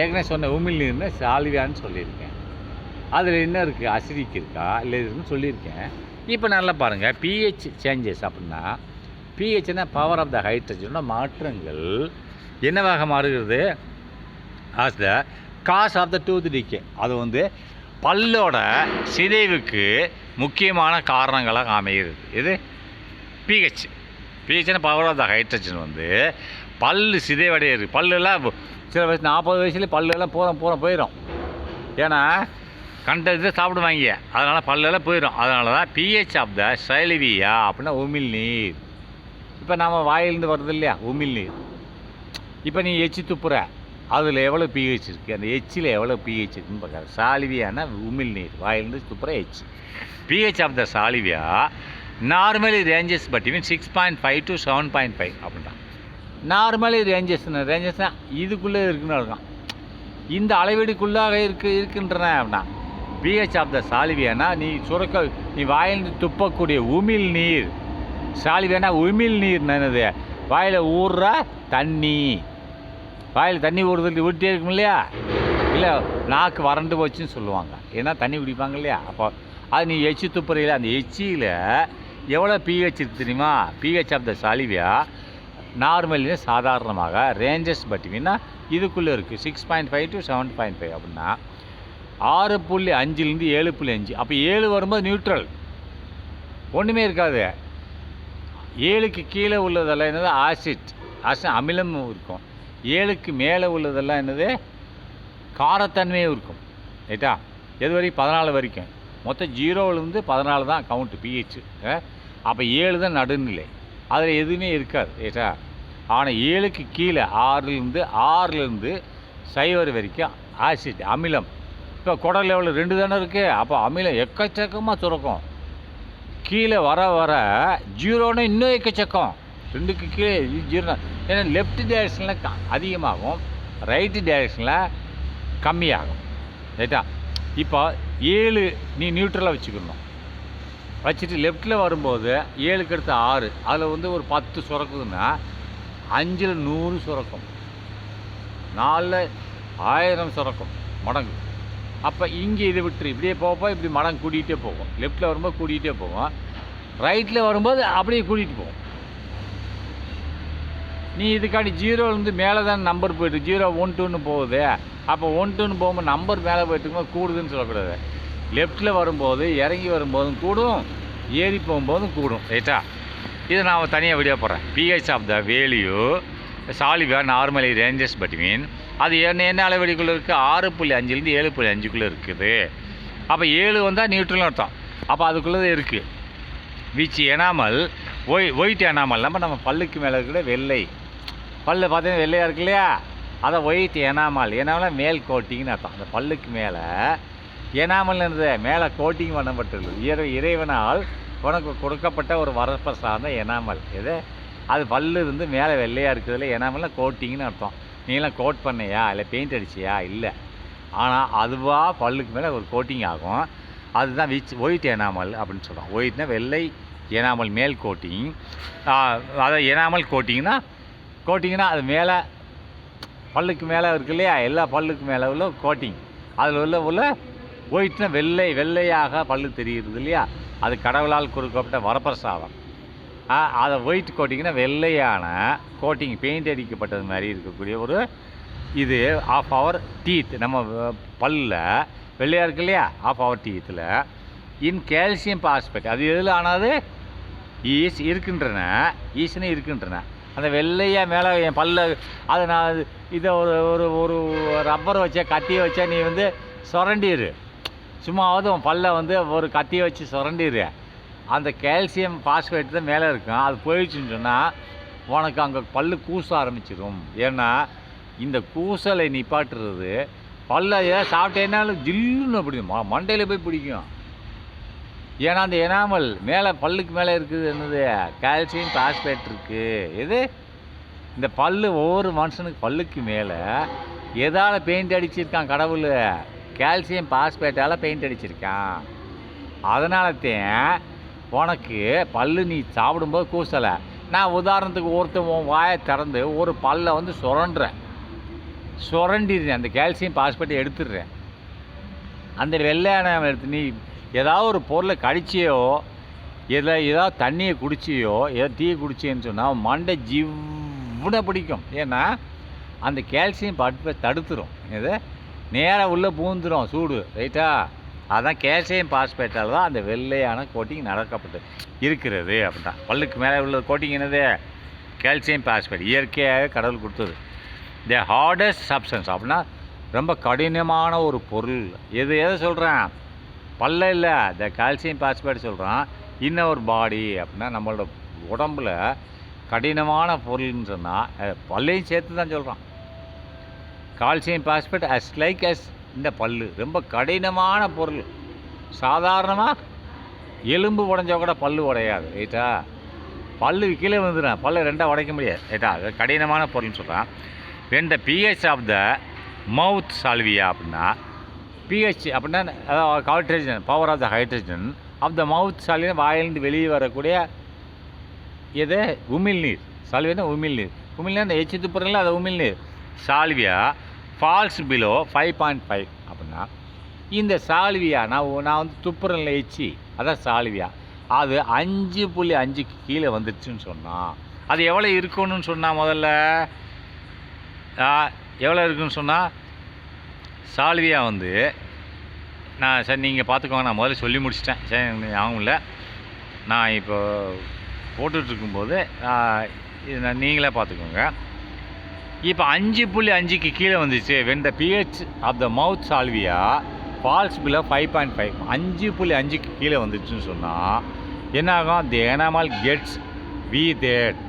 ஏற்கனவே சொன்ன உமிழ்நீர்னு சால்வியான்னு சொல்லியிருக்கேன். அதில் என்ன இருக்குது, அசிடிக் இருக்கா இல்லை இருக்குன்னு சொல்லியிருக்கேன். இப்போ நல்லா பாருங்கள், பிஹெச் சேஞ்சஸ் அப்படின்னா பிஹெச்னா பவர் ஆஃப் த ஹைட்ரஜனோட மாற்றங்கள் என்னவாக மாறுகிறது? As the cause of the tooth decay. அது வந்து பல்லோட சிதைவுக்கு முக்கியமான காரணங்களாக அமைகிறது. இது பிஹெச். பிஹெச்னா பவர் ஆஃப் த ஹைட்ரஜன் வந்து பல் சிதைவடையிறது. பல்லெல்லாம் சில வயசு 40 வயசுலேயே பல்லெல்லாம் போயிடும். ஏன்னா கண்டது சாப்பிடுவாங்க, அதனால் பல்லெல்லாம் போயிடும். அதனால தான் பிஹெச் ஆஃப் த சைலிவியா அப்படின்னா உமிழ்நீர். இப்போ நாம் வாயிலிருந்து வருது இல்லையா உமிழ்நீர். இப்போ நீ எச்சி துப்புற, அதில் எவ்வளோ பிஹெச் இருக்குது, அந்த எச்சில் எவ்வளோ பிஹெச் இருக்குன்னு பார்க்குற. சாலிவியானா உமிழ்நீர், வாயிலிருந்து துப்புற எச். PH of the saliva normally ranges between 6.5 to 7.5 அப்படின்றான். நார்மலி ரேஞ்சஸ்னால் இதுக்குள்ளே இருக்குன்னு இருக்கான். இந்த அளவீடுக்குள்ளாக இருக்கின்றன அப்படின்னா பிஹெச் ஆஃப் த சாலிவியானா நீ வாயிலிருந்து துப்பக்கூடிய உமிழ்நீர். சாலிவியானா உமிழ்நீர் என்னது, வாயில் ஊறுற தண்ணி. வாயில் தண்ணி ஊறிட்டே இருக்கும் இல்லையா, இல்லை நாக்கு வறண்டு போச்சுன்னு சொல்லுவாங்க. ஏன்னா தண்ணி குடிப்பாங்க இல்லையா. அப்போ அது நீ எச்சி துப்புறையில் அந்த எச்சியில் எவ்வளோ பிஹெச் இருக்குது தெரியுமா? பிஹெச் ஆஃப் த சாலிவியா நார்மலின்னு சாதாரணமாக ரேஞ்சஸ் பட்டினா இதுக்குள்ளே இருக்குது 6.5 to 7.5 அப்படின்னா 6.5லேருந்து 7.5. அப்போ 7 வரும்போது நியூட்ரல், ஒன்றுமே இருக்காது. 7க்கு கீழே உள்ளதெல்லாம் என்னது ஆசிட் அமிலம் இருக்கும். 7க்கு மேலே உள்ளதெல்லாம் என்னது காரத்தன்மையும் இருக்கும். ரைட்டா? எது வரைக்கும் 14 வரைக்கும். மொத்தம் 0லேருந்து 14 தான் கவுண்ட்டு பிஹெச். அப்போ 7 தான் நடுநிலை, அதில் எதுவுமே இருக்காது. ரைட்டா? ஆனால் 7க்கு கீழே 6லேருந்து 0 வரைக்கும் ஆசிட் அமிலம். இப்போ குடல் லெவலில் 2 தானே இருக்குது. அப்போ அமிலம் எக்கச்சக்கமாக சுரக்கும். கீழே வர 0ன்னு இன்னும் எக்கச்சக்கம். 2க்கு கீழே 0. ஏன்னா லெஃப்ட் டைரெக்ஷனில் அதிகமாகும், ரைட்டு டைரெக்ஷனில் கம்மியாகும். ரைட்டா? இப்போ 7 நீ நியூட்ரலாக வச்சுக்கணும். வச்சுட்டு லெஃப்ட்டில் வரும்போது 7க்கு அடுத்து 6, அதில் வந்து ஒரு 10 சுரக்குதுன்னா 5ல் 100 சுரக்கும், 4ல் 1000 சுரக்கும் மடங்கு. அப்போ இங்கே இதை விட்டுரு, இப்படியே போக இப்படி மடங்கு கூட்டிகிட்டே போகும். லெஃப்ட்டில் வரும்போது கூட்டிகிட்டே போகும், ரைட்டில் வரும்போது அப்படியே கூட்டிகிட்டு போகும். நீ இதுக்காண்டி 0லேருந்து மேலே தான் நம்பர் போய்ட்டு 0, 1, 2ன்னு போகுது. அப்போ 1, 2ன்னு போகும்போது நம்பர் மேலே போய்ட்டுருக்கும்போது கூடுதுன்னு சொல்லக்கூடாது. லெஃப்ட்டில் வரும்போது இறங்கி வரும்போதும் கூடும், ஏறி போகும்போதும் கூடும். ரைட்டா? இதை நான் தனியாக வீடியோ போடுறேன். PH of the value saliva normally ranges between அது என்ன அளவீடுக்குள்ளே இருக்குது 6.5லேருந்து 7.5க்குள்ளே இருக்குது. அப்போ 7 வந்தால் நியூட்ரல்னு அர்த்தம். அப்போ அதுக்குள்ளே இருக்குது. விச் எனாமல் ஒயிட் எனாமல் நம்ம பல்லுக்கு மேலே இருக்கிற வெள்ளை பல்லு பார்த்தீங்கன்னா வெள்ளையாக இருக்கு இல்லையா, அதை ஒயிட் எனாமல். எனாமல் மேல் கோட்டிங்னு அர்த்தம். அந்த பல்லுக்கு மேலே எனாமல்ன்றது மேலே கோட்டிங் பண்ணப்பட்டுள்ளது. இறைவனால் உனக்கு கொடுக்கப்பட்ட ஒரு வரப்பிரசாதம் தான் எனாமல். எது அது பல்லு இருந்து மேலே வெள்ளையாக இருக்குதுல்ல, எனாமல்னா கோட்டிங்னு அர்த்தம். நீலாம் கோட் பண்ணியா இல்லை பெயிண்ட் அடிச்சியா? இல்லை. ஆனால் அதுவாக பல்லுக்கு மேலே ஒரு கோட்டிங் ஆகும். அதுதான் ஒயிட் எனாமல் அப்படின்னு சொல்கிறோம். ஒயிட்னா வெள்ளை, எனாமல் மேல் கோட்டிங். அதை எனாமல் கோட்டிங்னா அது மேலே பல்லுக்கு மேலே இருக்கு இல்லையா, எல்லா பல்லுக்கு மேலே உள்ள கோட்டிங். அதில் உள்ள ஒயிட்னா வெள்ளையாக பல்லு தெரிகிறது இல்லையா, அது கடவுளால் கொடுக்கப்பட்ட வரப்பிரசாதம். அதை ஒயிட் கோட்டிங்னா வெள்ளையான கோட்டிங், பெயிண்ட் அடிக்கப்பட்டது மாதிரி இருக்கக்கூடிய ஒரு இது ஆஃப் அவர் டீத். நம்ம பல்லில் வெள்ளையாக இருக்கு இல்லையா, ஆஃப் அவர் டீத்தில் இன் கால்சியம் பாஸ்பேட். அது எதில் ஆனது? இருக்கின்றன, ஈஸ்னு இருக்கின்றன. அந்த வெள்ளையாக மேலே என் பல்ல அதை நான் இதை ஒரு ஒரு ஒரு ரப்பரை வச்சா கத்தியை வச்சா நீ வந்து சுரண்டிடு. சும்மாவது உன் பல்ல வந்து ஒரு கத்தியை வச்சு சுரண்டிடு. அந்த கால்சியம் பாஸ்பேட் தான் மேலே இருக்கும். அது போயிடுச்சுன்னு சொன்னால் உனக்கு அங்கே பல்லு கூச ஆரம்பிச்சிடும். ஏன்னா இந்த கூசலை நிப்பாட்டுறது பல்ல ஏதாவது சாப்பிட்டேன்னாலும் ஜில்லுன்னு பிடிக்கும், மண்டையில் போய் பிடிக்கும். ஏன்னா அந்த எனாமல் மேலே பல்லுக்கு மேலே இருக்குது என்னது கால்சியம் பாஸ்பேட் இருக்குது. எது இந்த பல்லு ஒவ்வொரு மனுஷனுக்கு பல்லுக்கு மேலே எதால் பெயிண்ட் அடிச்சிருக்கான் கடவுள்? கால்சியம் பாஸ்பேட்டால் பெயிண்ட் அடிச்சிருக்கான். அதனால தான் உனக்கு பல்லு நீ சாப்பிடும்போது கூசலை. நான் உதாரணத்துக்கு ஒருத்தன் வாயை திறந்து ஒரு பல்லை வந்து சுரண்டிடுறேன், அந்த கால்சியம் பாஸ்பேட்டை எடுத்துடுறேன். அந்த வெள்ளையான எடுத்து நீ ஏதாவது ஒரு பொருளை கடிச்சியோ ஏதாவது தண்ணியை குடிச்சியோ ஏதாவது டீ குடிச்சின்னு சொன்னால் மண்டை ஜிவ்வுன்னு பிடிக்கும். ஏன்னா அந்த கால்சியம் பாஸ்பேட் தடுத்துரும், இது நேராக உள்ளே பூந்துடும் சூடு, ரைட்டா? அதுதான் கால்சியம் பாஸ்பேட்டால் தான் அந்த வெள்ளையான கோட்டிங் நடக்கப்பட்டு இருக்கிறது. அப்படின்னா பல்லுக்கு மேலே உள்ள கோட்டிங் என்னது? கால்சியம் பாஸ்பேட், இயற்கையாக கடவுள் கொடுத்தது. த ஹார்டஸ்ட் சப்ஸ்டன்ஸ் அப்படின்னா ரொம்ப கடினமான ஒரு பொருள். எதை சொல்கிறேன்? பல்ல இல்லை, த கால்சியம் பாஸ்பேட் சொல்கிறான். இன்னும் ஒரு பாடி அப்படின்னா நம்மளோட உடம்புல கடினமான பொருள்னு சொன்னால் பல்லையும் சேர்த்து தான் சொல்கிறான். Calcium phosphate as like as இந்த பல்லு ரொம்ப கடினமான பொருள். சாதாரணமாக எலும்பு உடைஞ்சா கூட பல்லு உடையாது, ரைட்டா? பல்லு கீழே வந்துடும், பல்லு ரெண்டாக உடைக்க முடியாது, ரைட்டா? அது கடினமான பொருள்னு சொல்கிறான். When the pH of the mouth saliva அப்படின்னா பிஹெச் அப்படின்னா hydrogen, power of the hydrogen of the mouth saliva வாயிலிருந்து வெளியே வரக்கூடிய எது? உமிழ்நீர். சால்வியா உமிழ்நீர். உமிழ்நீர் எச்சு துப்புறங்களா அது உமிழ்நீர். சால்வியா ஃபால்ஸ் பிலோ 5.5 அப்படின்னா இந்த சால்வியா நான் வந்து துப்புரல்ல எச்சி, அதான் சால்வியா. அது 5.5க்கு கீழே வந்துடுச்சுன்னு சொன்னால் அது எவ்வளோ இருக்குன்னு சொன்னால் முதல்ல எவ்வளோ இருக்குன்னு சொன்னால் சால்வியா வந்து நான் சரி நீங்கள் பார்த்துக்கோங்க, நான் முதல்ல சொல்லி முடிச்சிட்டேன். சரி ஆகும் இல்லை, நான் இப்போ போட்டுட்ருக்கும்போது நீங்களே பார்த்துக்கோங்க. இப்போ 5.5க்கு கீழே வந்துச்சு. When the pH of the mouth saliva falls below 5.5 5.5க்கு கீழே வந்துச்சுன்னு சொன்னால் என்ன ஆகும்? தி எனாமல் கெட்ஸ் வீதேட்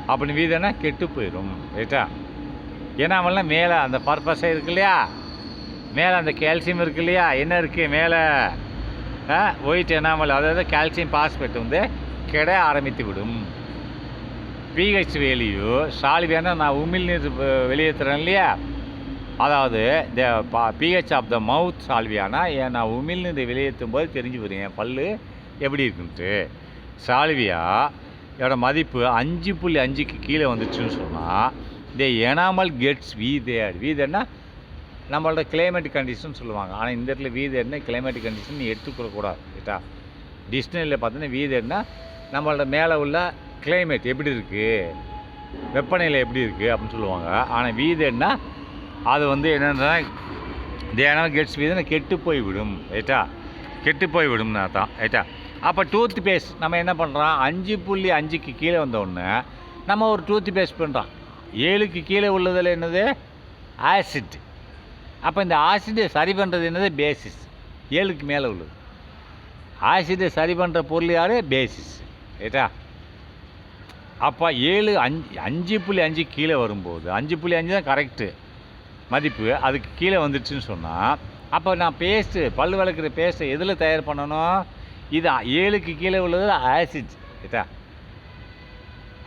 அப்படின்னு. வீதேன்னா கெட்டு போயிடும், ரைட்டா? எனாமல்னால் மேலே அந்த பர்பஸாக இருக்கு இல்லையா, மேலே அந்த கால்சியம் இருக்கு இல்லையா, என்ன இருக்குது மேலே? ஒயிட் எனாமல், அதாவது கால்சியம் பாஸ்பேட் வந்து கெட ஆரம்பித்து விடும். பிஹெச் வேல்யூ சால்வியானா நான் உமிழ்நீர் வெளியேற்றுறேன் இல்லையா, அதாவது இந்த பிஹெச் ஆஃப் த மவுத் சால்வியானா நான் உமிழ்நீர் வெளியேற்றும் போது தெரிஞ்சு வரும் என் பல்லு எப்படி இருக்குன்ட்டு. சால்வியாவோட மதிப்பு 5.5க்கு கீழே வந்துச்சுன்னு சொன்னால் இந்த எனாமல் கெட்ஸ் வீதேட். வீதேட்னா நம்மளோட கிளைமேட்டிக் கண்டிஷன் சொல்லுவாங்க. ஆனால் இந்த இடத்துல வீதேட்னா கிளைமேட்டிக் கண்டிஷன் நீ எடுத்துக்கொள்ளக்கூடாது, ரைட்டா? டிக்ஷனரியில் பார்த்தீங்கன்னா வீதேட்னா நம்மளோட மேலே உள்ள கிளைமேட் எப்படி இருக்குது, வெப்பநிலை எப்படி இருக்குது அப்படின்னு சொல்லுவாங்க. ஆனால் வீதேட்னா அது வந்து என்னென்னா தேனம் கெட்ஸ் வீதனை கெட்டு போய்விடும், ரைட்டா? கெட்டு போய்விடும்னா தான், ரைட்டா? அப்போ டூத் பேஸ்ட் நம்ம என்ன பண்ணுறோம்? 5.5க்கு கீழே வந்தோடனே நம்ம ஒரு டூத் பேஸ்ட் பண்ணுறோம். 7க்கு கீழே உள்ளதில் என்னது? ஆசிட். அப்போ இந்த ஆசிட்டை சரி பண்ணுறது என்னது? பேசிஸ். 7க்கு மேலே உள்ளது ஆசிட்டை சரி பண்ணுற பொருள் யார்? பேசிஸ், ரைட்டா? அப்போ 5.5 கீழே வரும்போது 5.5 தான் கரெக்டு மதிப்பு. அதுக்கு கீழே வந்துடுச்சுன்னு சொன்னால் அப்போ நான் பேஸ்ட்டு பல் விளக்குற பேஸ்ட்டை எதில் தயார் பண்ணணும்? இது 7க்கு கீழே உள்ளது ஆசிட், ரைட்டா?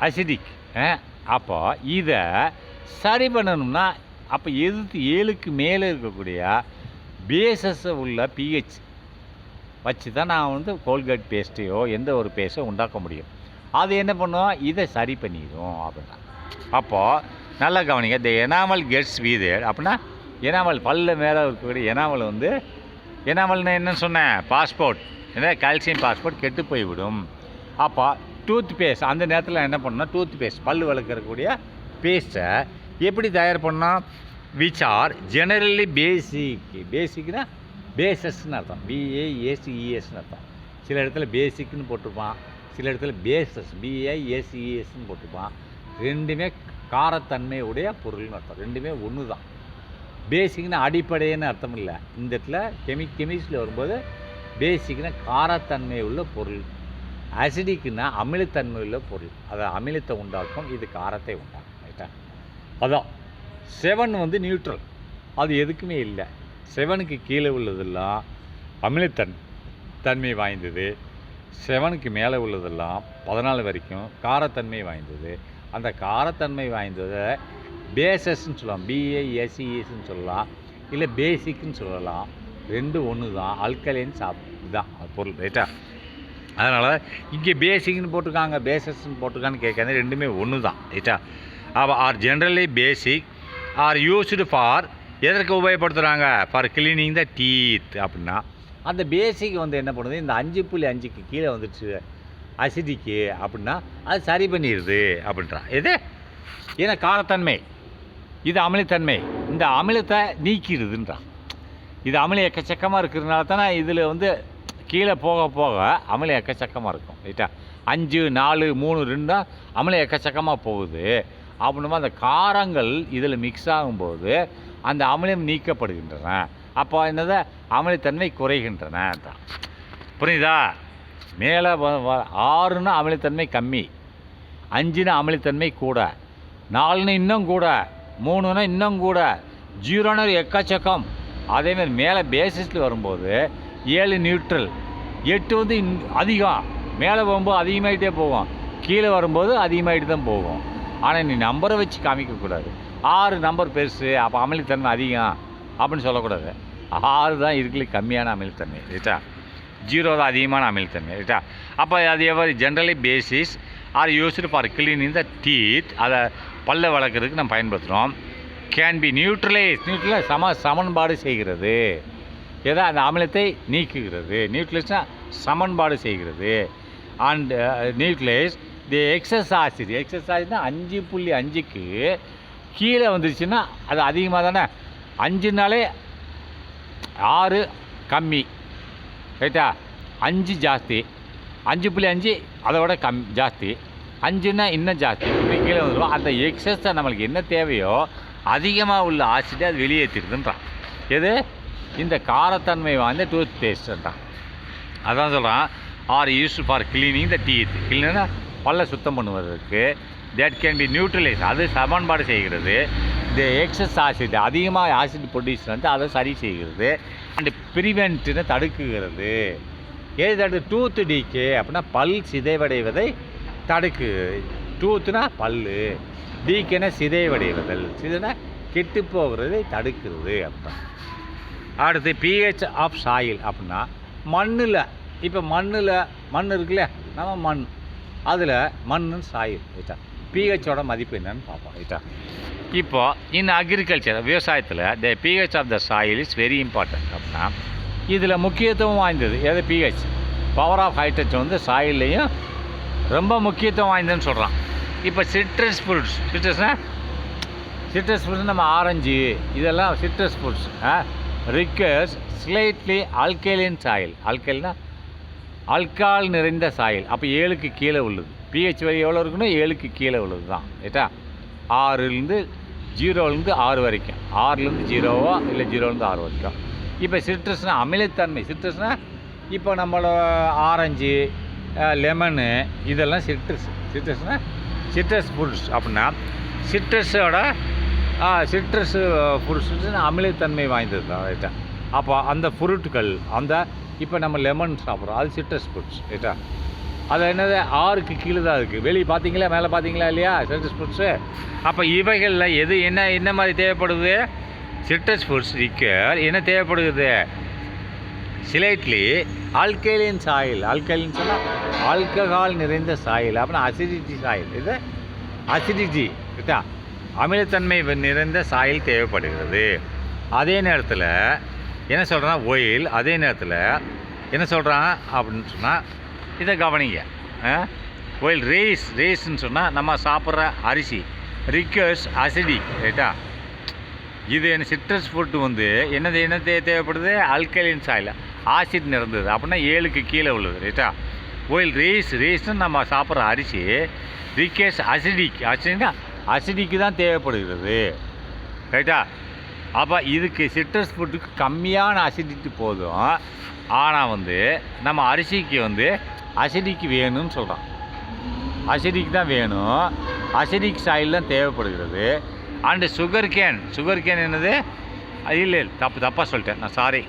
அசிடிக். அப்போ இதை சரி பண்ணணும்னா அப்போ எதிர்த்து 7க்கு மேலே இருக்கக்கூடிய பேசஸ் உள்ள பிஹெச் வச்சு தான் நான் வந்து கோல்கேட் பேஸ்ட்டையோ எந்த ஒரு பேஸ்ட்டோ உண்டாக்க முடியும். அது என்ன பண்ணுவோம்? இதை சரி பண்ணிடும் அப்படின்னா. அப்போது நல்லா கவனிங்க. இந்த எனாமல் கெட்ஸ் வீதேட் அப்படின்னா எனாமல் பல்ல மேலே இருக்கக்கூடிய எனாமல் வந்து எனாமல்னு என்னன்னு சொன்னேன்? பாஸ்போர்ட், ஏன்னா கால்சியம் பாஸ்போர்ட் கெட்டு போய்விடும். அப்போ டூத் பேஸ்ட் அந்த நேரத்தில் என்ன பண்ணணும்? டூத் பேஸ்ட் பல் வளர்க்கக்கூடிய பேஸ்ட்டை எப்படி தயார் பண்ணோம்? விச் ஆர் ஜெனரலி பேசிக். பேசிக்னா பேசஸ்ன்னு அர்த்தம், BASESன்னு அர்த்தம். சில இடத்துல பேசிக்னு போட்டிருப்பான், சில இடத்துல பேசஸ் BIACESன்னு போட்டுப்பான். ரெண்டுமே காரத்தன்மையுடைய பொருள்னு அர்த்தம். ரெண்டுமே ஒன்று தான். பேசிக்னா அடிப்படைன்னு அர்த்தம் இல்லை. இந்த இடத்துல கெமிஸ்ட்ரியில் வரும்போது பேசிக்னா காரத்தன்மை உள்ள பொருள், அசிடிக்குன்னா அமிலத்தன்மை உள்ள பொருள். அதை அமிலத்தை உண்டாக்கும், இது காரத்தை உண்டாக்கும். ரைட்டா? அதான் 7 வந்து நியூட்ரல், அது எதுக்குமே இல்லை. 7க்கு கீழே உள்ளதெல்லாம் தன்மை வாய்ந்தது. 7க்கு மேலே உள்ளதெல்லாம் 14 வரைக்கும் காரத்தன்மை வாய்ந்தது. அந்த காரத்தன்மை வாய்ந்ததை பேசஸ்ன்னு சொல்லலாம், BIACESன்னு சொல்லலாம், இல்லை பேசிக்னு சொல்லலாம். ரெண்டும் ஒன்று தான். அல்கலைன் இதுதான் பொருள். ரைட்டா? அதனால் இங்கே பேசிக்னு போட்டிருக்காங்க, பேசஸ்ன்னு போட்டிருக்கான்னு கேட்காது, ரெண்டுமே ஒன்று தான். ரைட்டா? அப்போ are generally basic are used for எதற்கு உபயோகப்படுத்துகிறாங்க? ஃபார் கிளீனிங் த டீத் அப்படின்னா அந்த பேசிக் வந்து என்ன பண்ணுது, இந்த 5.5க்கு கீழே வந்துடுச்சு அசிடிக்கு அப்படின்னா அது சரி பண்ணிடுது அப்படின்றான். எது? ஏன்னா காரத்தன்மை, இது அமிலத்தன்மை, இந்த அமிலத்தை நீக்கிடுதுன்றான். இது அமிலம் எக்கச்சக்கமாக இருக்கிறதுனால தானே இதில் வந்து கீழே போக போக அமிலம் எக்கச்சக்கமாக இருக்கும். ரைட்டா? 5, 4, 3, 2 அமிலம் எக்கச்சக்கமாக போகுது. அப்படின்னா அந்த காரங்கள் இதில் மிக்ஸ் ஆகும்போது அந்த அமிலம் நீக்கப்படுகின்றன. அப்போ என்னது, அமிலத்தன்மை குறைகின்றன. புரியுதா? மேலே 6ன்னா அமிலத்தன்மை கம்மி, 5ன்னா அமிலத்தன்மை கூட, 4ன்னு இன்னும் கூட, 3ன்னா இன்னும் கூட, 0ன்னு எக்கச்சக்கம். அதேமாதிரி மேலே பேசிஸில் வரும்போது 7 நியூட்ரல், 8 வந்து அதிகம். மேலே போகும்போது அதிகமாகிட்டே போகும், கீழே வரும்போது அதிகமாகிட்டு தான் போகும். ஆனால் நீ நம்பரை வச்சு காமிக்கக்கூடாது. 6 நம்பர் பெருசு, அப்போ அமிலத்தன்மை அதிகம் அப்படின்னு சொல்லக்கூடாது. 6 தான் இருக்குல்ல கம்மியான அமிலத்தன்மை. ரைட்டா? 0 தான் அதிகமான அமிலத்தன்மை. ரைட்டா? அப்போ அது எவ்வாறு generally basis R used for cleaning the teeth, அதை பல்ல வளர்க்குறதுக்கு நம்ம பயன்படுத்துகிறோம். கேன் பி நியூட்ரலைஸ் சமன்பாடு செய்கிறது. ஏதோ அந்த அமிலத்தை நீக்குகிறது. நியூட்ரலைஸ்னால் சமன்பாடு செய்கிறது. And neutralise the excess acid. Excess ஆசிட்னா 5.5க்கு கீழே வந்துருச்சுன்னா அது அதிகமாக தானே. 5னாலே 6 கம்மி. ரைட்டா? 5 ஜாஸ்தி, 5.5 அதை விட ஜாஸ்தி, 5ன்னா இன்னும் ஜாஸ்தி, இப்படி கீழே வந்துடும். அந்த எக்ஸஸை நம்மளுக்கு என்ன தேவையோ அதிகமாக உள்ள ஆசிட்டை அது வெளியேற்றிடுதுன்றான். எது? இந்த காரத்தன்மை வாய்ந்த டூத் பேஸ்ட்ன்றான். அதான் சொல்கிறான், R used for cleaning the teeth. கிளீனா பல்ல சுத்தம் பண்ணுவதற்கு. தட் கேன் பி நியூட்ரலைஸ், அது சமன்பாடு செய்கிறது. இந்த எக்ஸஸ் ஆசிட், அதிகமாக ஆசிட் ப்ரொடியூஸ் வந்து அதை சரி செய்கிறது. அண்டு ப்ரிவென்ட்னு தடுக்குகிறது. ஏது தடுக்கு? டூத் டிகே அப்படின்னா பல் சிதைவடைவதை தடுக்கு. டூத்துனா பல், டிகேனா சிதைவடைவதல், சிதைனா கெட்டு போகிறதை தடுக்கிறது அப்படின்னா. அடுத்து pH ஆஃப் சாயில் அப்படின்னா மண்ணில், இப்போ மண் இருக்குல்ல, நம்ம மண், அதில் மண்ணு சாயில். ரைட்டா? pHோட மதிப்பு என்னன்னு பார்ப்போம். ரைட்டா? இப்போ இன் அக்ரிகல்ச்சர், விவசாயத்தில் the pH of the soil is very important அப்படின்னா இதில் முக்கியத்துவம் வாய்ந்தது எது? pH. Power of high touch வந்து சாயில்லையும் ரொம்ப முக்கியத்துவம் வாய்ந்ததுன்னு சொல்கிறான். இப்போ சிட்ரஸ் ஃப்ரூட்ஸ், சிட்ரஸ் ஃப்ரூட்ஸ் நம்ம ஆரஞ்சு இதெல்லாம் citrus fruits requires slightly alkaline soil. ஆல்கலைனா ஆல்கால் நிறைந்த சாயில். அப்போ 7க்கு கீழே உள்ளது. pH வரை எவ்வளோ இருக்குன்னா 7க்கு கீழே உள்ளது தான். ரைட்டா? 6லேருந்து 6 வரைக்கும், 6லேருந்து 0வோ இல்லை 0லேருந்து 6 வரைக்கும். இப்போ சிட்ரஸ்னால் அமிலத்தன்மை. சிட்ரஸ்னால் இப்போ நம்மளோட ஆரஞ்சு, லெமனு இதெல்லாம் சிட்ரஸ்னால் சிட்ரஸ் ஃப்ரூட்ஸ் அப்படின்னா சிட்ரஸோட சிட்ரஸ் ஃப்ரூட்ஸ் அமிலத்தன்மை வாய்ந்தது தான். ரைட்டா? அப்போ அந்த ஃப்ரூட்டுகள், அந்த இப்போ நம்ம லெமன் சாப்பிட்றோம், அது சிட்ரஸ் ஃப்ரூட்ஸ். ரைட்டா? அது என்னது 6க்கு கீழே தான் இருக்குது. வெளியே பார்த்தீங்களா, மேலே பார்த்தீங்களா இல்லையா சிட்ரஸ் ஃப்ரூட்ஸு. அப்போ இவைகளில் எது என்ன மாதிரி தேவைப்படுது? சிட்ரஸ் ஃப்ரூட்ஸ் ரிக்கர் என்ன தேவைப்படுது? Slightly alkaline soil. ஆல்கலைன் சொன்னால் ஆல்கஹால் நிறைந்த சாயில் அப்படின்னா அசிடிட்டி சாயில். இது அசிடிட்டி. ரைட்டா? அமிலத்தன்மை நிறைந்த சாயில் தேவைப்படுகிறது. அதே நேரத்தில் என்ன சொல்கிறான் ஒயில், அதே நேரத்தில் என்ன சொல்கிறான் அப்படின்னு சொன்னால் இதை கவனிங்க. ஒயில் ரேஸ்ன்னு சொன்னால் நம்ம சாப்பிட்ற அரிசி, ரிக்கர்ஸ் அசிடிக். ரைட்டா? இது என்ன சிட்ரஸ் ஃப்ரூட் வந்து என்ன தேவைப்படுது? அல்கலைன் சாயில், ஆசிட் நிறைந்தது அப்படின்னா 7க்கு கீழே உள்ளது. ரைட்டா? ஒயில் ரைஸ்னு நம்ம சாப்பிட்ற அரிசி ரிக்கேஸ் அசிடிக்கு தான் தேவைப்படுகிறது. ரைட்டா? அப்போ இதுக்கு சிட்ரஸ் ஃபுட்டுக்கு கம்மியான அசிடிட்டி போதும். ஆனால் வந்து நம்ம அரிசிக்கு வந்து அசிடிக்கு வேணும்னு சொல்கிறோம். அசிடிக்கு தான் வேணும். அசிடிக் சாயில் தான் தேவைப்படுகிறது. அண்டு சுகர் கேன் என்னது? இல்லை தப்பாக சொல்லிட்டேன் நான், சாரி.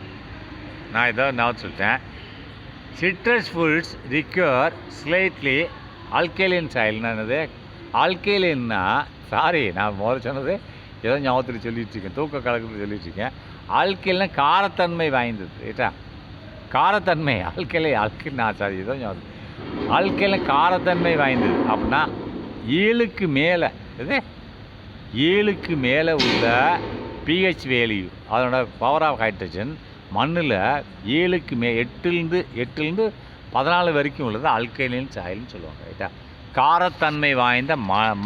நான் ஏதாவது சொல்லிட்டேன். Citrus foods require slightly alkaline சாயில்னா என்னது? ஆல்கலைன்னா, சாரி நான் முதல்ல சொன்னது ஏதோ ஞாபகத்தில் சொல்லிட்டுருக்கேன், தூக்க கலக்கத்தில் சொல்லிட்டுருக்கேன். ஆல்கலைன்னா காரத்தன்மை வாய்ந்தது. ரைட்டா? காரத்தன்மை நான் சாரி ஏதோ ஞாபகம். ஆல்கலைன் காரத்தன்மை வாய்ந்தது அப்படின்னா 7க்கு மேலே, இது 7க்கு மேலே உள்ள பிஹெச் வேல்யூ, அதனோட பவர் ஆஃப் ஹைட்ரஜன் மண்ணில் 8லேருந்து 14 வரைக்கும் உள்ளது அல்கைலின் சாயில்னு சொல்லுவாங்க. ரைட்டா? காரத்தன்மை வாய்ந்த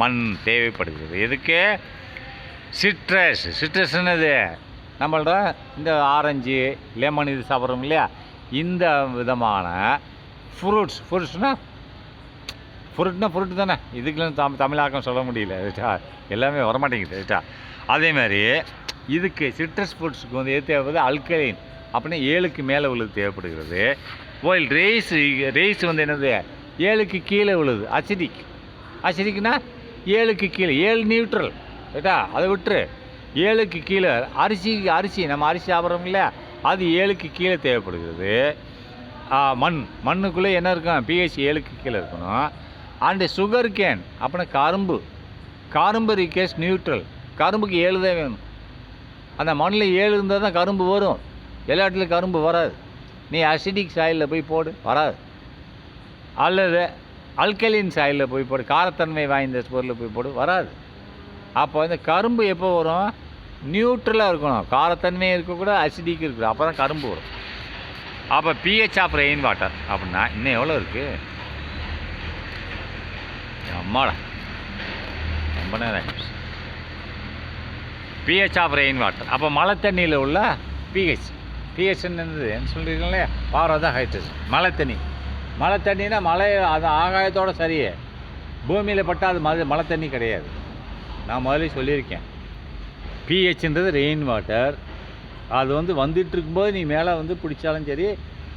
மண் தேவைப்படுகிறது. எதுக்கு? சிட்ரஸ்னது நம்மளோட இந்த ஆரஞ்சு லெமன் இது சாப்பிட்றோம் இல்லையா, இந்த விதமான ஃப்ரூட்னா ஃப்ரூட்டு தானே, இதுக்கெல்லாம் தமிழாக்கம் சொல்ல முடியல. ரைட்டா? எல்லாமே வரமாட்டேங்குது. ரைட்டா? அதே மாதிரி இதுக்கு சிட்ரஸ் ஃப்ரூட்ஸுக்கு வந்து எது தேவைப்படுது? அல்கலைன் அப்படின்னா 7க்கு மேலே உள்ளது தேவைப்படுகிறது. ஒயில் ரைஸ் வந்து என்னது? 7க்கு கீழே உள்ளது அசிடிக்னா 7க்கு கீழே, 7 நியூட்ரல். ரைட்டா? அதை விட்டுரு. 7க்கு கீழே அரிசி நம்ம அரிசி சாப்பிட்றோம் இல்லையா, அது 7க்கு கீழே தேவைப்படுகிறது. மண்ணுக்குள்ளே என்ன இருக்கும்? பிஹெச் 7க்கு கீழே இருக்கணும். அண்டு சுகர் கேன் அப்படின்னா கரும்பு ரிகேஸ் நியூட்ரல். கரும்புக்கு 7 தான் வேணும். அந்த மண்ணில் 7 இருந்தால் தான் கரும்பு வரும். எல்லா இடத்துலையும் கரும்பு வராது. நீ அசிடிக் சாயிலில் போய் போடு, வராது. அல்லது அல்கலின் சாயிலில் போய் போடு, காரத்தன்மை வாய்ந்த பொருளில் போய் போடு, வராது. அப்போ இந்த கரும்பு எப்போ வரும்? நியூட்ரலாக இருக்கணும். காரத்தன்மையும் இருக்கக்கூடாது, அசிடிக்கு இருக்கக்கூடாது. அப்போ தான் கரும்பு வரும். அப்போ பிஹெச் ஆஃப் ரெயின் வாட்டர் அப்படின்னா இன்னும் எவ்வளோ இருக்குது? அம்மாடா, ரொம்ப நேரம் ஆகிடுச்சு. PH of rain water. அப்போ மழை தண்ணியில் உள்ள பிஹெச்ன்னு என்ன சொல்கிறீங்களே, பவர் தான் ஹைட்ரஜன். மழை தண்ணினா மழை அது ஆகாயத்தோடு சரியே, பூமியில் பட்டால் அது மழை தண்ணி கிடையாது. நான் முதல்ல சொல்லியிருக்கேன். பிஹெச்ன்றது ரெயின் வாட்டர். அது வந்து வந்துட்டு இருக்கும்போது நீ மேலே வந்து பிடிச்சாலும் சரி,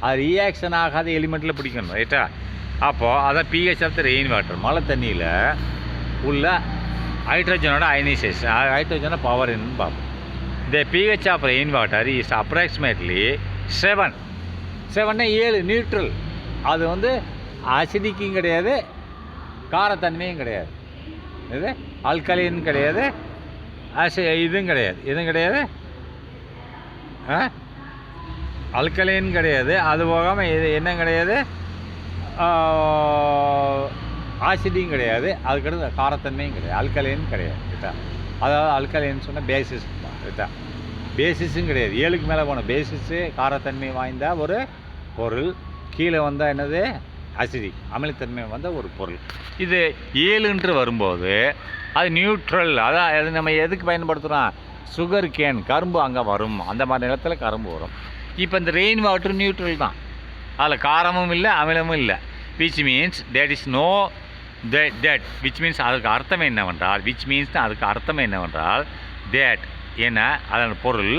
அது ரியாக்ஷன் ஆகாத எலிமெண்ட்டில் பிடிக்கணும். ரைட்டா? அப்போது அதான் pH of the rain water. மழை தண்ணியில் உள்ள ஹைட்ரஜனோட அயனைசேஷன், ஹைட்ரஜனோட பவர் என்னன்னு பார்ப்போம். இந்த pH of rain water is approximately 7. 7 neutral. அது வந்து அசிடிக்கும் கிடையாது, காரத்தன்மையும் கிடையாது. இது ஆல்கலைன் கிடையாது, இதுவும் கிடையாது, அல்கலைன் கிடையாது. அது போகாமல் இது என்ன கிடையாது? ஆசிடியும் கிடையாது. அதுக்கடுத்து காரத்தன்மையும் கிடையாது, அல்கலைன் கிடையாது. ரைட்டா? அதாவது அல்கலைன்னு சொன்னால் பேசிஸ் தான். ரைட்டா? பேசிஸும் கிடையாது. 7க்கு மேலே போன பேசிஸு காரத்தன்மை வாய்ந்த ஒரு பொருள். கீழே வந்தால் என்னது? அசிடிக் அமிலத்தன்மை வந்த ஒரு பொருள். இது 7 வரும்போது அது நியூட்ரல். அதான் அது நம்ம எதுக்கு பயன்படுத்துகிறோம்? சுகர் கேன், கரும்பு அங்கே வரும். அந்த மாதிரி நிலத்தில் கரும்பு வரும். இப்போ இந்த ரெயின் வாட்டர் நியூட்ரல் தான். அதில் காரமும் இல்லை, அமிலமும் இல்லை. Which means that is no that which means அதுக்கு அர்த்தம் என்னவென்றால் தேட் என்ன அதன் பொருள்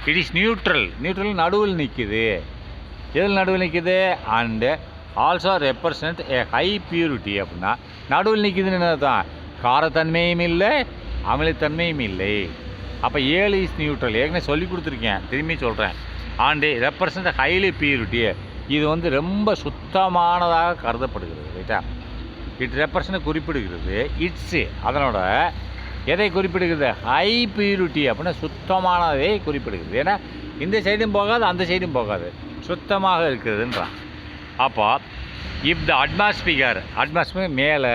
இட் இஸ் நியூட்ரல். நடுவில் நிற்குது. எதில் நடுவில் நிற்குது? And also represent A high purity. அப்படின்னா நடுவில் நிற்குதுன்னு தான், காரத்தன்மையும் இல்லை, அமிலத்தன்மையும் இல்லை. அப்போ 7 இஸ் நியூட்ரல். ஏற்கனவே சொல்லி கொடுத்துருக்கேன், திரும்பி சொல்கிறேன். And represent highly purity. இது வந்து ரொம்ப சுத்தமானதாக கருதப்படுகிறது. ரைட்டா? இட் ரெப்ரசன்ட் குறிப்பிடுகிறது. இட்ஸு அதனோட எதை குறிப்பிடுகிறது? ஹை பியூரிட்டி அப்படின்னா சுத்தமானதை குறிப்பிடுகிறது. ஏன்னா இந்த சைடும் போகாது, அந்த சைடும் போகாது, சுத்தமாக இருக்கிறதுன்றான். அப்போ இஃப் த அட்மாஸ்பியர் மேலே,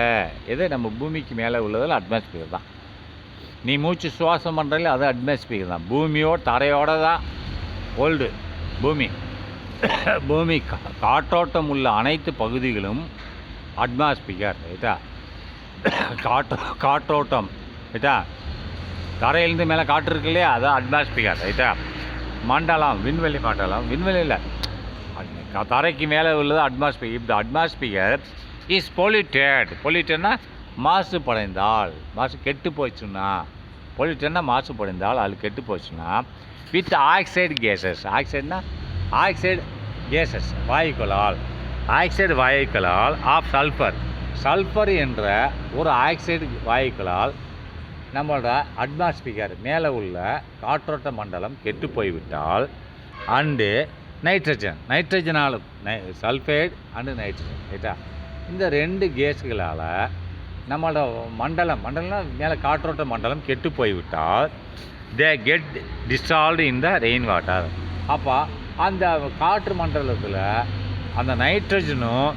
எது நம்ம பூமிக்கு மேலே உள்ளதில் அட்மாஸ்பியர் தான். நீ மூச்சு சுவாசம் பண்ணுறதில்ல, அது அட்மாஸ்பியர் தான். தரையோட தான் ஓல்டு பூமி காற்றோட்டம் உள்ள அனைத்து பகுதிகளும் அட்மாஸ்பியர். ரைட்டா? காற்றோட்டம். ரைட்டா? தரையிலேருந்து மேலே காற்று இருக்கு இல்லையா, அதான் அட்மாஸ்பியர். ரைட்டா? மண்டலம், விண்வெளி மண்டலம், விண்வெளியில் தரைக்கு மேலே உள்ளது அட்மாஸ்பியர். இப் த அட்மாஸ்பியர் இஸ் பொல்யூட்டட்னா மாசு கெட்டு போச்சுன்னா, பொல்யூட்டட்னா மாசுபடைந்தால் அது கெட்டு போச்சுன்னா, with oxide gases, oxide gases வாயுக்களால் ஆஃப் சல்ஃபர் என்ற ஒரு ஆக்சைடு வாயுக்களால் நம்மளோட அட்மாஸ்பியர் மேலே உள்ள காற்றோட்ட மண்டலம் கெட்டு போய்விட்டால், அண்டு நைட்ரஜனால் சல்ஃபைடு அண்டு நைட்ரஜன் ரைட்டா, இந்த 2 கேஸுகளால் நம்மளோட மண்டலம்னா மேலே காற்றோட்ட மண்டலம் கெட்டு போய்விட்டால் they get dissolved in the rain water. அப்போ அந்த காற்று மண்டலத்தில் அந்த நைட்ரஜனும்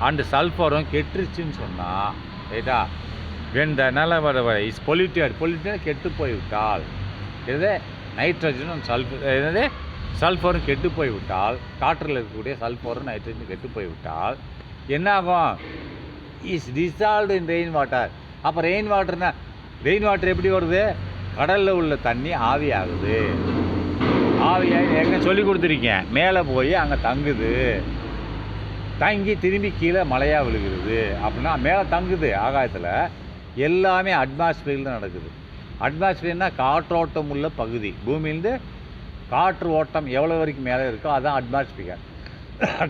அண்டு சல்ஃபரும் கெட்டுருச்சுன்னு சொன்னால் ரைட்டா, வென் த இஸ் பொல்யூட்டட் கெட்டு போய்விட்டால், இது நைட்ரஜனும் சல்ஃபரும் கெட்டு போய்விட்டால், காற்றில் இருக்கக்கூடிய சல்ஃபரும் நைட்ரஜனும் கெட்டு போய்விட்டால் என்ன ஆகும்? Is dissolved in rain water. அப்போ ரெயின் வாட்டர் எப்படி வருது? கடலில் உள்ள தண்ணி ஆவியாகுது. ஆவியாகி ஏற்கனவே சொல்லி கொடுத்துருக்கேன், மேலே போய் அங்கே தங்கி திரும்பி கீழே மழையாக விழுகிறது. அப்படின்னா மேலே தங்குது ஆகாயத்தில், எல்லாமே அட்மாஸ்பியரில் தான் நடக்குது. அட்மாஸ்பியர்னால் காற்றோட்டம் உள்ள பகுதி. பூமியிலேருந்து காற்று ஓட்டம் எவ்வளோ வரைக்கும் மேலே இருக்கோ அதுதான் அட்மாஸ்பியர்.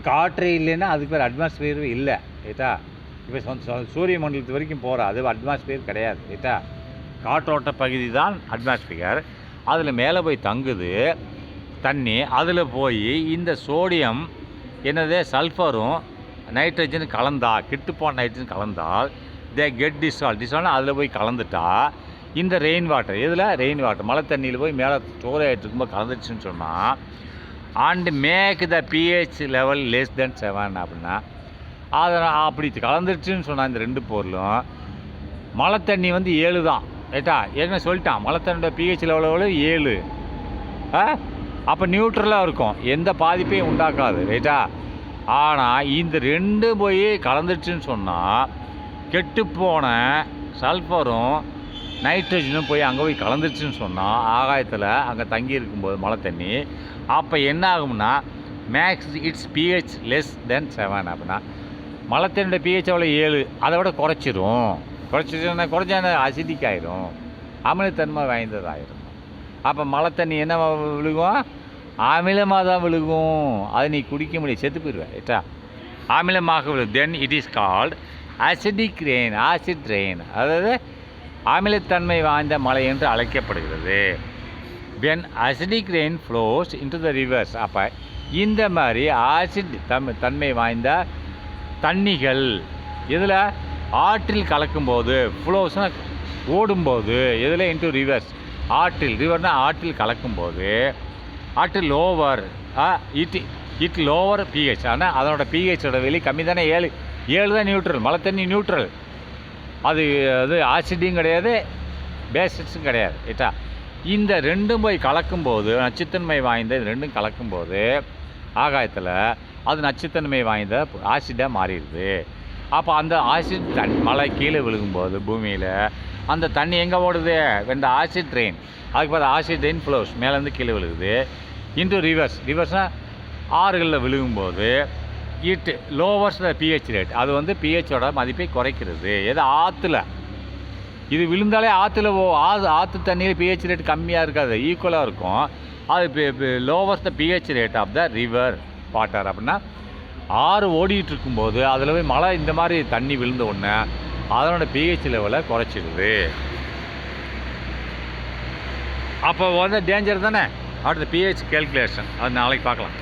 காற்றே இல்லைன்னா அதுக்கு பேர் அட்மாஸ்பியர் இல்லை ரைட்டா. இப்போ சூரிய மண்டலத்து வரைக்கும் போகிற அது அட்மாஸ்பியர் கிடையாது ரைட்டா. காற்றோட்ட பகுதி தான் அட்மாஸ்பியர். அதில் மேலே போய் தங்குது தண்ணி. அதில் போய் இந்த சோடியம் சல்ஃபரும் நைட்ரஜன் கெட்டுப்போன நைட்ரஜன் கலந்தால் தே கெட் டிசால்வ்னா அதில் போய் கலந்துட்டா இந்த ரெயின் வாட்டர் மழை தண்ணியில் போய் மேலே ஸ்டோர் ஆகிட்டு இருக்கும்போது கலந்துச்சுன்னு சொன்னால், and make the pH level less than 7 அப்படின்னா அதை அப்படி கலந்துருச்சுன்னு சொன்னால் இந்த 2 பொருளும் மழை தண்ணி 7 தான் ரைட்டா. ஏற்கனவே சொல்லிட்டான் மழை தண்ணியோட pH லெவல் 7. அப்போ நியூட்ரலாக இருக்கும், எந்த பாதிப்பையும் உண்டாக்காது ரைட்டா. ஆனால் இந்த 2 போய் கலந்துருச்சுன்னு சொன்னால் கெட்டுப்போன சல்ஃபரும் நைட்ரஜனும் போய் அங்கே போய் கலந்துருச்சுன்னு சொன்னால் ஆகாயத்தில் அங்கே தங்கி இருக்கும்போது மழை தண்ணி, அப்போ என்ன ஆகும்னா makes its pH less than 7 அப்படின்னா மழை தண்ணியோட pH எவ்வளோ 7, அதை விட குறைச்சா அசிடிக் ஆயிரும், அமிலத்தன்மை வாய்ந்ததாயிரும். அப்போ மழை தண்ணி என்ன விழுகும்? அமிலமாக தான் விழுகும். அதை நீ குடிக்க முடியும், செத்து போயிடுவேன் ரைட்டா. அமிலமாக விழுகும். Then it is called acid rain, அதாவது அமிலத்தன்மை வாய்ந்த மழை என்று அழைக்கப்படுகிறது. When acidic rain flows into the rivers. அப்போ இந்த மாதிரி ஆசிட் தன்மை வாய்ந்த தண்ணிகள் இதில் ஆற்றில் கலக்கும்போது, ஃப்ளோஸ்னால் ஓடும்போது, இதில் இன்டு ரிவர்ஸ், ரிவர்னால் ஆற்றில் கலக்கும்போது லோவர் லோவர் pH. ஆனால் அதனோட pHோட வெளி கம்மி தானே, 7 தான் நியூட்ரல். மழை தண்ணி நியூட்ரல், அது ஆசிடும் கிடையாது பேசிட்ஸும் கிடையாது ரைட்டா. இந்த 2 போய் கலக்கும்போது நச்சுத்தன்மை வாய்ந்த இது 2 கலக்கும்போது ஆகாயத்தில் அது நச்சுத்தன்மை வாய்ந்த ஆசிடாக மாறிடுது. அப்போ அந்த ஆசிட் மழை கீழே விழுகும்போது பூமியில் அந்த தண்ணி எங்கே ஓடுது? இந்த ஆசிட் ரெயின், அதுக்கு பார்த்து ஆசிட் ரெயின் ஃப்ளோஸ் மேலேருந்து கீழே விழுகுது இன்டு ரிவர்ஸ்னால் ஆறுகளில் விழுகும்போது it lowers the pH rate. அது pHோட மதிப்பை குறைக்கிறது. ஆற்றுல இது விழுந்தாலே ஆற்று தண்ணியில் pH ரேட் கம்மியாக இருக்காது, ஈக்குவலாக இருக்கும். அது lowers the pH rate of the river water. அப்படின்னா ஆறு ஓடிட்டு இருக்கும்போது அதில் போய் மழை இந்த மாதிரி தண்ணி விழுந்த உடனே அதனோட pH லெவலை குறைச்சிடுது. அப்போ டேஞ்சர் தானே. அடுத்த pH கேல்குலேஷன் அது நாளைக்கு பார்க்கலாம்.